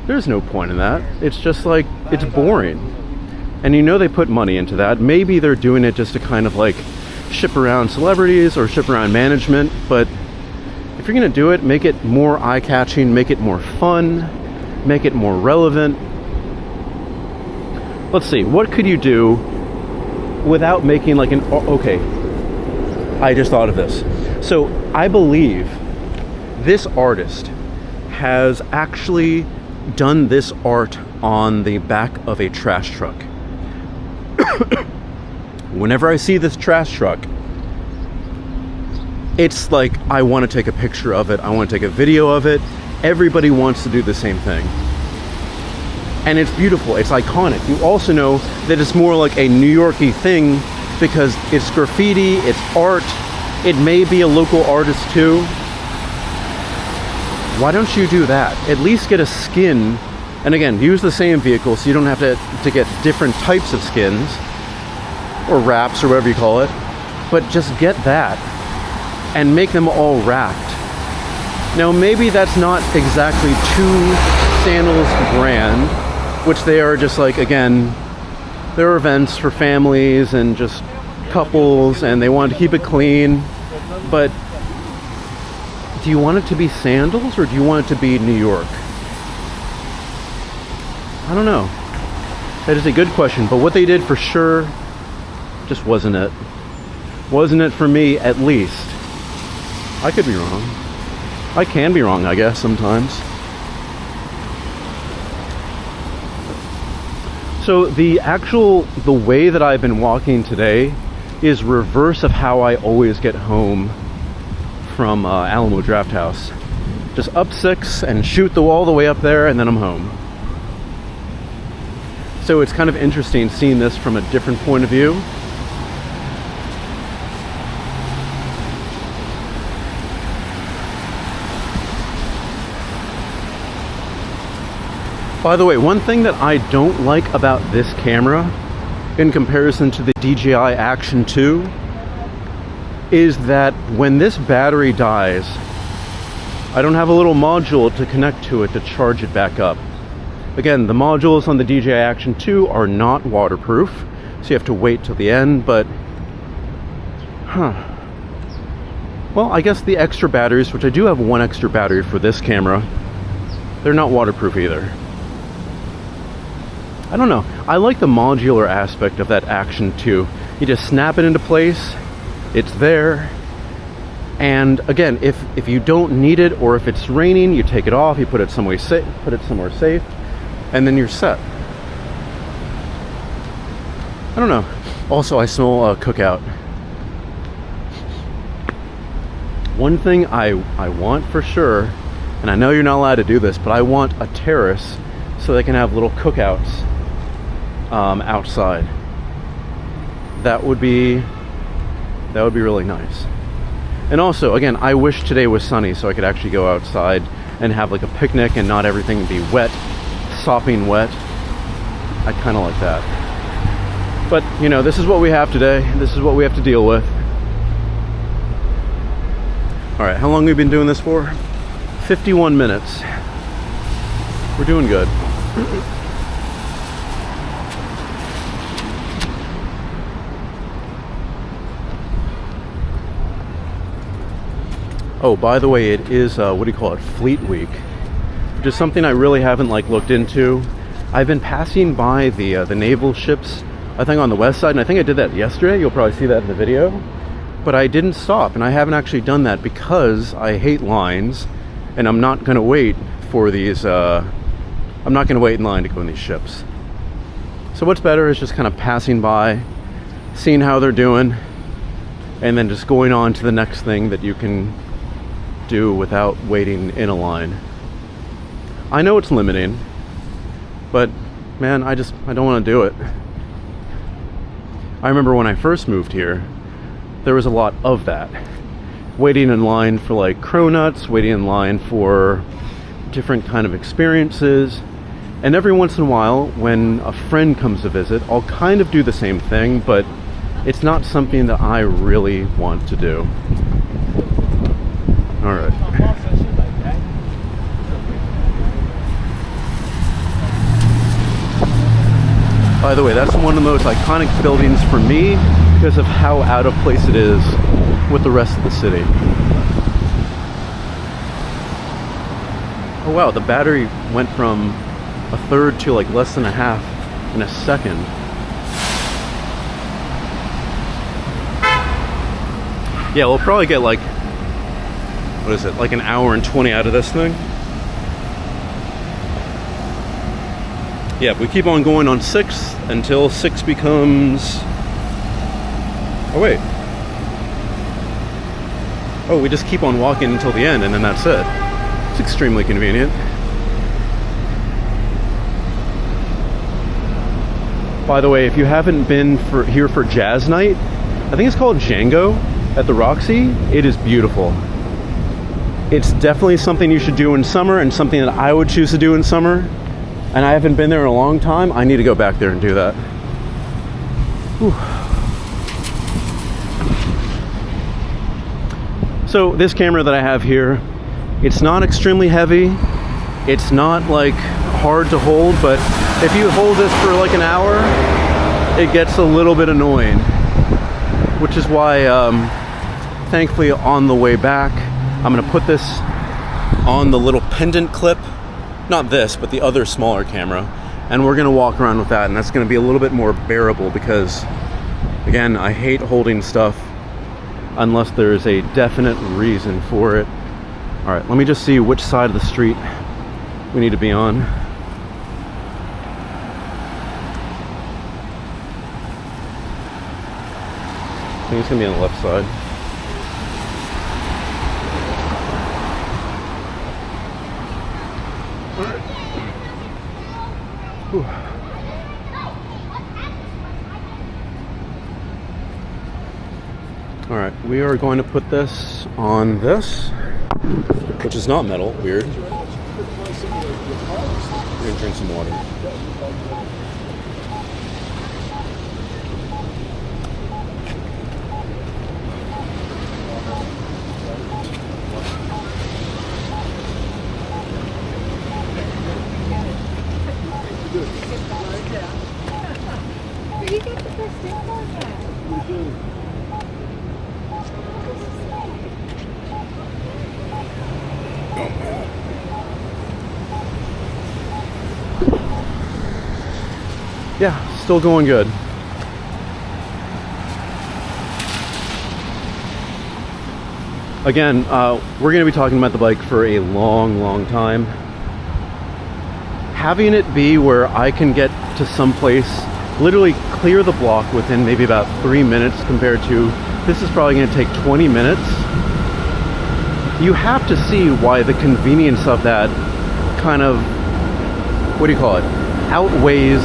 There's no point in that. It's just like, it's boring. And you know they put money into that. Maybe they're doing it just to kind of like ship around celebrities or ship around management, but if you're gonna do it, make it more eye-catching, make it more fun, make it more relevant. Let's see, what could you do without making like an, okay, I just thought of this. So I believe this artist has actually done this art on the back of a trash truck. Whenever I see this trash truck, it's like, I want to take a picture of it, I want to take a video of it. Everybody wants to do the same thing. And it's beautiful, it's iconic. You also know that it's more like a New York-y thing because it's graffiti, it's art, it may be a local artist too. Why don't you do that? At least get a skin, and again, use the same vehicle so you don't have to get different types of skins, or wraps, or whatever you call it, but just get that, and make them all wrapped. Now maybe that's not exactly to Sandals brand, which they are just like, again, there are events for families and just couples and they want to keep it clean, but do you want it to be Sandals or do you want it to be New York? I don't know. That is a good question, but what they did for sure just wasn't it. Wasn't it for me, at least. I could be wrong. I can be wrong, I guess, sometimes. So the way that I've been walking today is reverse of how I always get home from Alamo Drafthouse. Just up 6 and shoot the wall the way up there and then I'm home. So it's kind of interesting seeing this from a different point of view. By the way, one thing that I don't like about this camera in comparison to the DJI Action 2 is that when this battery dies, I don't have a little module to connect to it to charge it back up. Again, the modules on the DJI Action 2 are not waterproof, so you have to wait till the end, but well, I guess the extra batteries, which I do have one extra battery for this camera, they're not waterproof either. I don't know. I like the modular aspect of that Action 2. You just snap it into place, it's there, and again, if you don't need it or if it's raining, you take it off, you put it somewhere safe, and then you're set. I don't know. Also, I smell a cookout. One thing I want for sure, and I know you're not allowed to do this, but I want a terrace so they can have little cookouts outside. That would be really nice. And also, again, I wish today was sunny so I could actually go outside and have like a picnic and not everything be wet, sopping wet. I kind of like that. But, you know, this is what we have today. This is what we have to deal with. All right, how long have we been doing this for? 51 minutes. We're doing good. Oh, by the way, it is, what do you call it, Fleet Week, which is something I really haven't looked into. I've been passing by the naval ships, I think on the west side, and I think I did that yesterday. You'll probably see that in the video. But I didn't stop, and I haven't actually done that because I hate lines, and I'm not going to wait for these, I'm not going to wait in line to go in these ships. So what's better is just kind of passing by, seeing how they're doing, and then just going on to the next thing that you can do without waiting in a line. I know it's limiting, but man, I don't want to do it. I remember when I first moved here, there was a lot of that. Waiting in line for like cronuts, waiting in line for different kind of experiences. And every once in a while, when a friend comes to visit, I'll kind of do the same thing, but it's not something that I really want to do. All right. By the way, that's one of the most iconic buildings for me because of how out of place it is with the rest of the city. Oh wow, the battery went from a third to like less than a half in a second. Yeah, we'll probably get like, what is it, like an hour and 20 out of this thing. Yeah, we keep on going on 6 until 6 becomes... Oh wait. Oh, we just keep on walking until the end and then that's it. It's extremely convenient. By the way, if you haven't been here for Jazz Night, I think it's called Django at the Roxy, it is beautiful. It's definitely something you should do in summer and something that I would choose to do in summer. And I haven't been there in a long time. I need to go back there and do that. Whew. So this camera that I have here, it's not extremely heavy. It's not like hard to hold, but if you hold this for like an hour, it gets a little bit annoying. Which is why, thankfully on the way back, I'm gonna put this on the little pendant clip. Not this, but the other smaller camera, and we're gonna walk around with that, and that's gonna be a little bit more bearable because, again, I hate holding stuff unless there is a definite reason for it. All right, let me just see which side of the street we need to be on. I think it's gonna be on the left side. Whew. All right, we are going to put this on this, which is not metal, weird. We're gonna drink some water. You get the first thing for that. Yeah, still going good. Again, we're going to be talking about the bike for a long time. Having it be where I can get to some place, literally clear the block within maybe about 3 minutes compared to this is probably going to take 20 minutes. You have to see why the convenience of that kind of, what do you call it, outweighs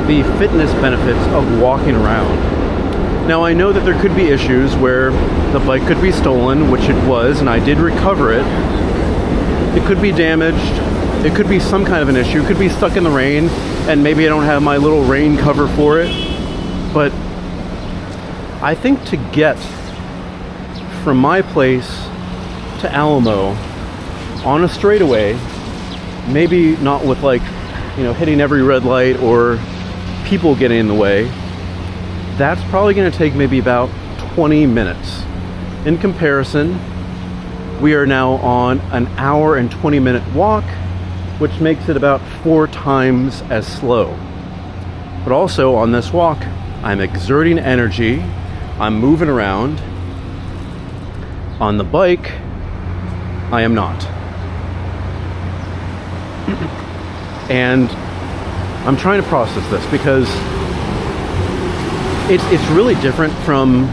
the fitness benefits of walking around. Now I know that there could be issues where the bike could be stolen, which it was, and I did recover it. It could be damaged. It could be some kind of an issue. It could be stuck in the rain, and maybe I don't have my little rain cover for it. But I think to get from my place to Alamo on a straightaway, maybe not with like, you know, hitting every red light or people getting in the way, that's probably going to take maybe about 20 minutes. In comparison, we are now on an hour and 20-minute walk, which makes it about 4 times as slow. But also on this walk, I'm exerting energy, I'm moving around. On the bike, I am not. And I'm trying to process this because it's really different from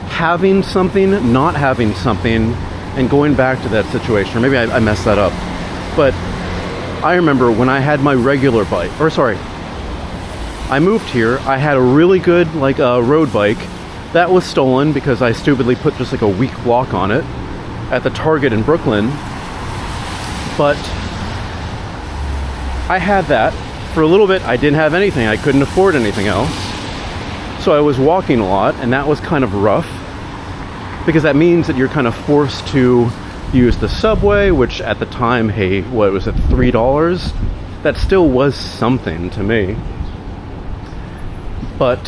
having something, not having something, and going back to that situation. Or maybe I messed that up. But I remember when I had my regular bike, or sorry, I moved here, I had a really good like road bike that was stolen because I stupidly put just like a weak block on it at the Target in Brooklyn. But I had that for a little bit. I didn't have anything. I couldn't afford anything else. So I was walking a lot, and that was kind of rough because that means that you're kind of forced to use the subway, which at the time, hey, what was it, $3? That still was something to me. But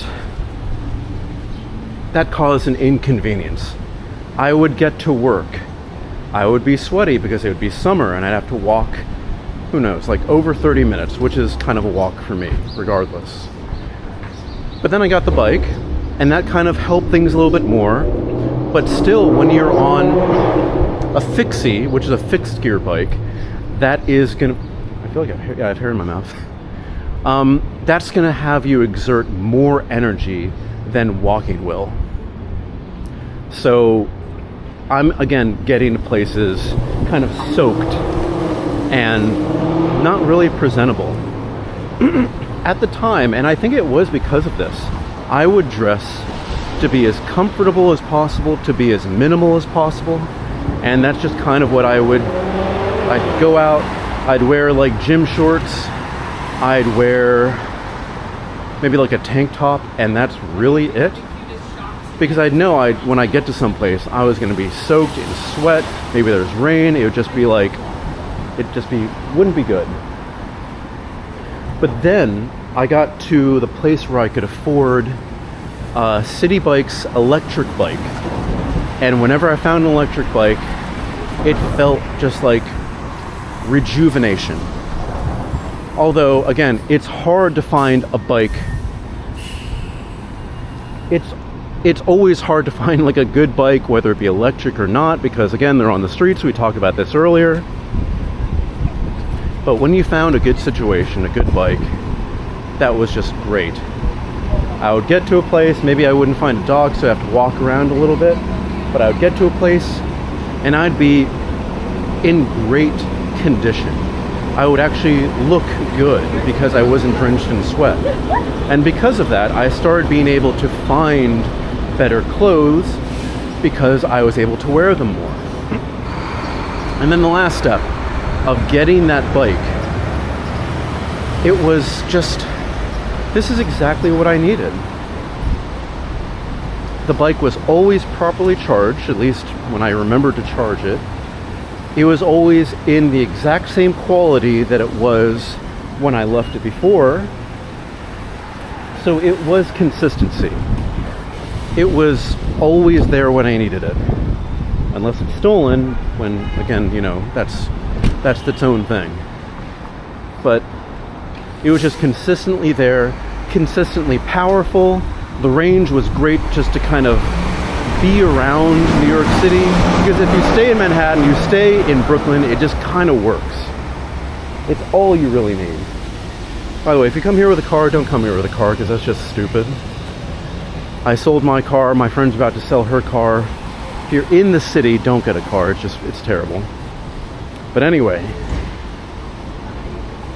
that caused an inconvenience. I would get to work. I would be sweaty because it would be summer and I'd have to walk, who knows, like over 30 minutes, which is kind of a walk for me, regardless. But then I got the bike, and that kind of helped things a little bit more. But still, when you're on a fixie, which is a fixed gear bike, that is gonna, I feel like I have hair in my mouth. That's gonna have you exert more energy than walking will. So I'm again getting to places kind of soaked and not really presentable. At the time, and I think it was because of this, I would dress to be as comfortable as possible, to be as minimal as possible, and that's just kind of what I'd go out, I'd wear like gym shorts, I'd wear maybe like a tank top, and that's really it. Because I'd know when I get to some place, I was gonna be soaked in sweat, maybe there's rain, it would just be like, wouldn't be good. But then I got to the place where I could afford City Bike's electric bike. And whenever I found an electric bike, it felt just like rejuvenation. Although, again, it's hard to find a bike. It's always hard to find like a good bike, whether it be electric or not, because again, they're on the streets. We talked about this earlier. But when you found a good situation, a good bike, that was just great. I would get to a place, maybe I wouldn't find a dog, so I have to walk around a little bit, but I would get to a place and I'd be in great condition. I would actually look good because I wasn't drenched in sweat. And because of that, I started being able to find better clothes because I was able to wear them more. And then the last step of getting that bike it was just, this is exactly what I needed. The bike was always properly charged, at least when I remembered to charge it. It was always in the exact same quality that it was when I left it before. So it was consistency. It was always there when I needed it. Unless it's stolen, when, again, you know, that's its own thing. But it was just consistently there, consistently powerful. The range was great just to kind of be around New York City, because if you stay in Manhattan, you stay in Brooklyn, it just kind of works. It's all you really need. By the way, if you come here with a car, don't come here with a car, because that's just stupid. I sold my car, my friend's about to sell her car. If you're in the city, don't get a car, it's terrible. But anyway,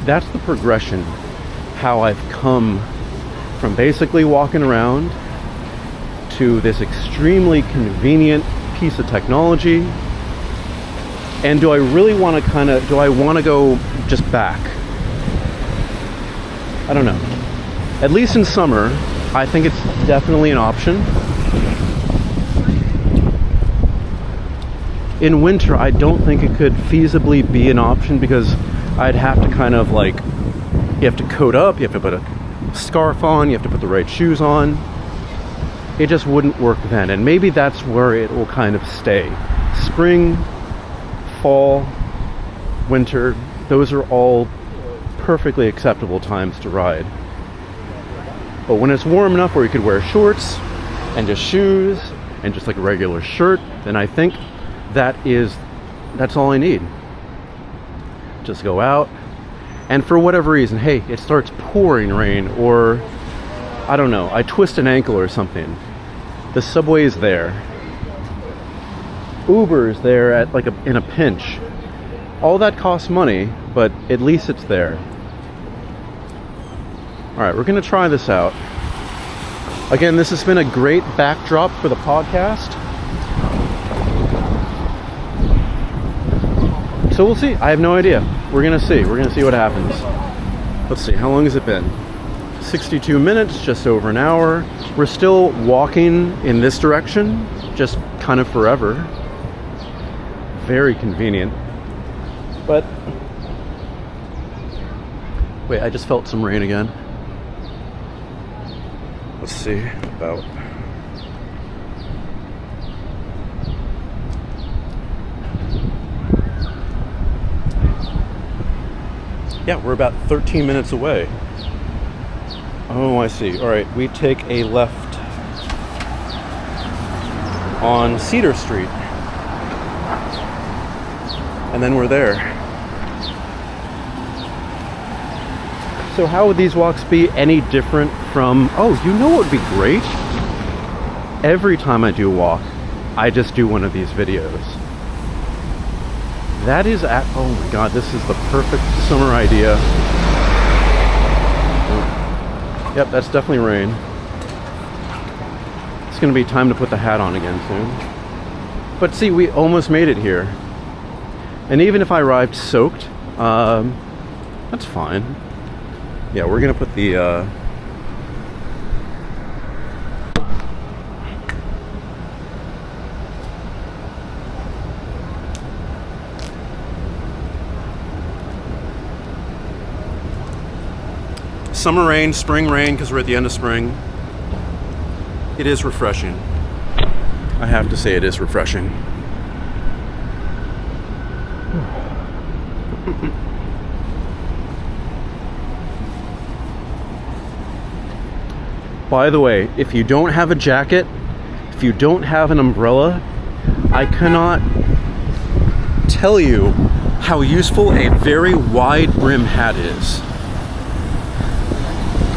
that's the progression, how I've come from basically walking around to this extremely convenient piece of technology. And do I really want to do I want to go just back? I don't know. At least in summer, I think it's definitely an option. In winter, I don't think it could feasibly be an option, because I'd have to kind of like, you have to coat up, you have to put a scarf on, you have to put the right shoes on. It just wouldn't work then, and maybe that's where it will kind of stay. Spring, fall, winter, those are all perfectly acceptable times to ride. But when it's warm enough where you could wear shorts and just shoes and just like a regular shirt, then I think that's all I need. Just go out, and for whatever reason, hey, it starts pouring rain, or I don't know, I twist an ankle or something. The subway is there. Uber's there at like in a pinch. All that costs money, but at least it's there. All right, we're gonna try this out. Again, this has been a great backdrop for the podcast. So we'll see. I have no idea. We're gonna see. We're gonna see what happens. Let's see. How long has it been? 62 minutes, just over an hour. We're still walking in this direction, just kind of forever. Very convenient. But wait, I just felt some rain again. Let's see about. Yeah, we're about 13 minutes away. Oh, I see. All right, we take a left on Cedar Street, and then we're there. So how would these walks be any different from, oh, you know what would be great? Every time I do a walk, I just do one of these videos. That is oh my god, this is the perfect summer idea. Yep, that's definitely rain. It's gonna be time to put the hat on again soon. But see, we almost made it here. And even if I arrived soaked, that's fine. Yeah, we're gonna put the summer rain, spring rain, because we're at the end of spring. It is refreshing. I have to say it is refreshing. By the way, if you don't have a jacket, if you don't have an umbrella, I cannot tell you how useful a very wide brim hat is.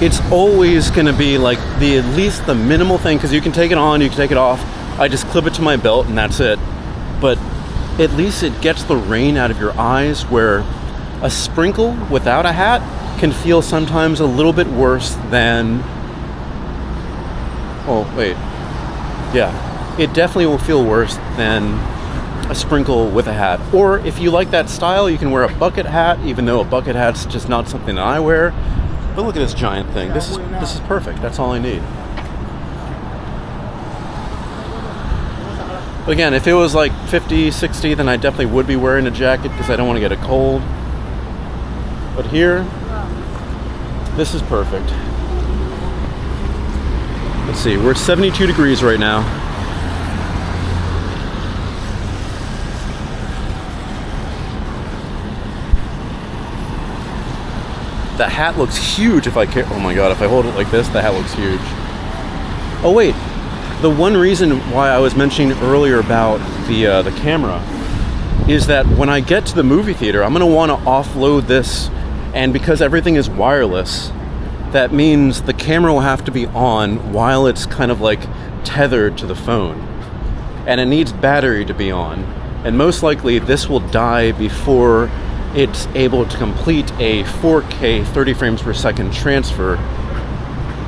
It's always going to be like at least the minimal thing, because you can take it on, you can take it off. I just clip it to my belt and that's it. But at least it gets the rain out of your eyes, where a sprinkle without a hat can feel sometimes a little bit worse than, oh wait, yeah, it definitely will feel worse than a sprinkle with a hat. Or if you like that style, you can wear a bucket hat, even though a bucket hat's just not something that I wear. But look at this giant thing. This is perfect. That's all I need. But again, if it was like 50, 60, then I definitely would be wearing a jacket because I don't want to get a cold. But here, this is perfect. Let's see, we're at 72 degrees right now. The hat looks huge if I care. Oh my god, if I hold it like this, the hat looks huge. Oh wait, the one reason why I was mentioning earlier about the camera is that when I get to the movie theater, I'm gonna wanna offload this, and because everything is wireless, that means the camera will have to be on while it's kind of like tethered to the phone. And it needs battery to be on. And most likely this will die before it's able to complete a 4K 30 frames per second transfer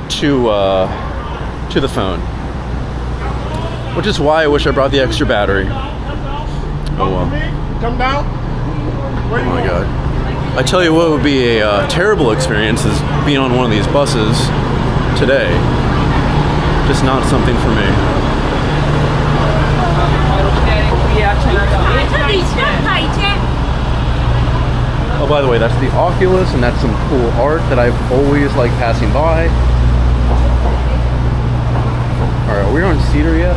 to the phone. Which is why I wish I brought the extra battery. Oh well. Come down. Oh my god. I tell you what would be a terrible experience is being on one of these buses today. Just not something for me. Oh, by the way, that's the Oculus, and that's some cool art that I've always liked passing by. Alright, are we on Cedar yet?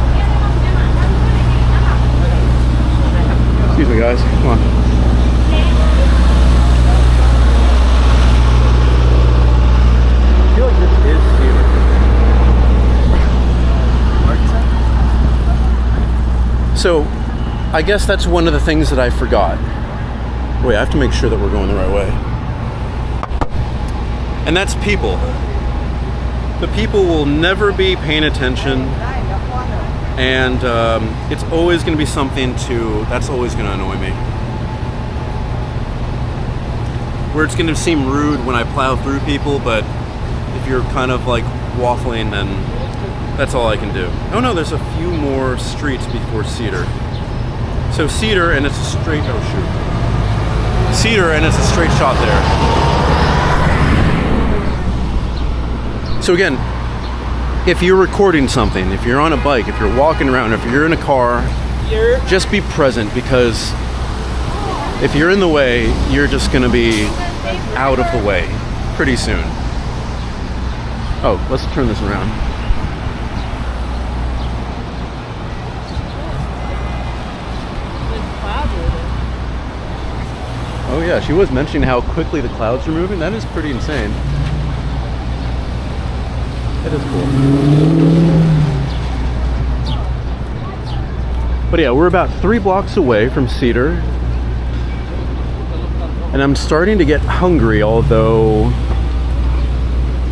Excuse me, guys. Come on. I feel like this is Cedar. So, I guess that's one of the things that I forgot. Wait, I have to make sure that we're going the right way. And that's people. The people will never be paying attention, and it's always going to be something that's always going to annoy me. Where it's going to seem rude when I plow through people, but if you're kind of like waffling, then that's all I can do. Oh no, there's a few more streets before Cedar. So Cedar, and it's a straight, oh shoot. Cedar, and it's a straight shot there. So again, if you're recording something, if you're on a bike, if you're walking around, if you're in a car, just be present, because if you're in the way, you're just gonna be out of the way pretty soon. Oh, let's turn this around. Oh yeah, she was mentioning how quickly the clouds are moving. That is pretty insane. That is cool. But yeah, we're about 3 blocks away from Cedar. And I'm starting to get hungry, although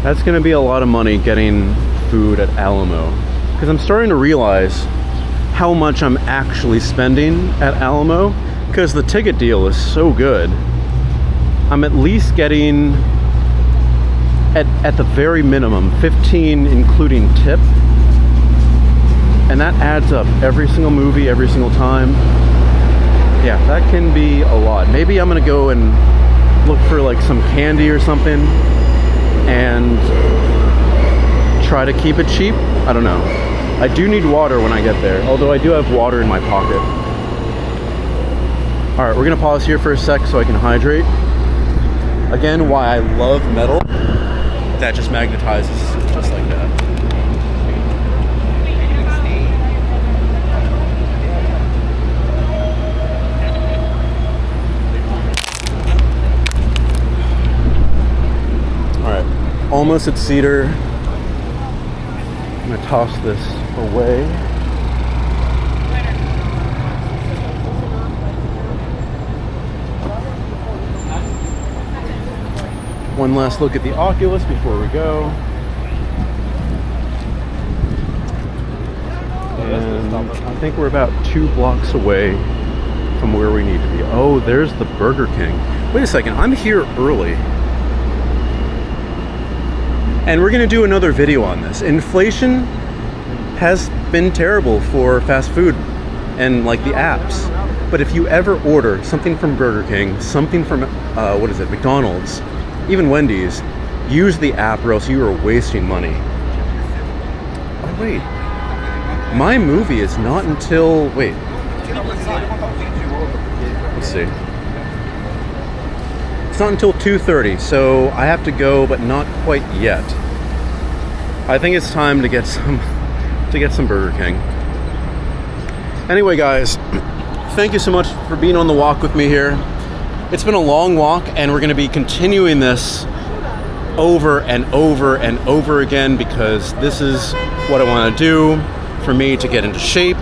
that's gonna be a lot of money getting food at Alamo. Because I'm starting to realize how much I'm actually spending at Alamo, because the ticket deal is so good. I'm at least getting, at the very minimum, 15 including tip. And that adds up every single movie, every single time. Yeah, that can be a lot. Maybe I'm gonna go and look for like some candy or something and try to keep it cheap. I don't know. I do need water when I get there, although I do have water in my pocket. All right, we're gonna pause here for a sec so I can hydrate. Again, why I love metal. That just magnetizes just like that. All right, almost at Cedar. I'm gonna toss this away. One last look at the Oculus before we go. And I think we're about 2 blocks away from where we need to be. Oh, there's the Burger King. Wait a second, I'm here early. And we're gonna do another video on this. Inflation has been terrible for fast food and like the apps. But if you ever order something from Burger King, something from, McDonald's, even Wendy's, use the app or else you are wasting money. Oh, wait. My movie is not until, wait. Let's see. It's not until 2:30, so I have to go, but not quite yet. I think it's time to get some Burger King. Anyway, guys, thank you so much for being on the walk with me here. It's been a long walk, and we're going to be continuing this over and over and over again because this is what I want to do for me to get into shape,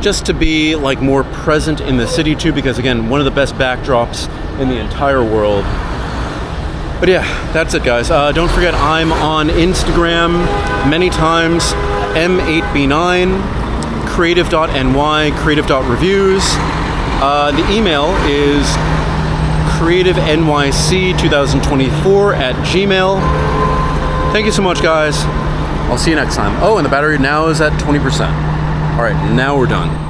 just to be like more present in the city too, because again, one of the best backdrops in the entire world. But yeah, that's it, guys. Don't forget, I'm on Instagram many times, M8B9, creative.ny, creative.reviews. The email is creativenyc2024@gmail. Thank you so much, guys. I'll see you next time. Oh, and the battery now is at 20%. All right, now we're done.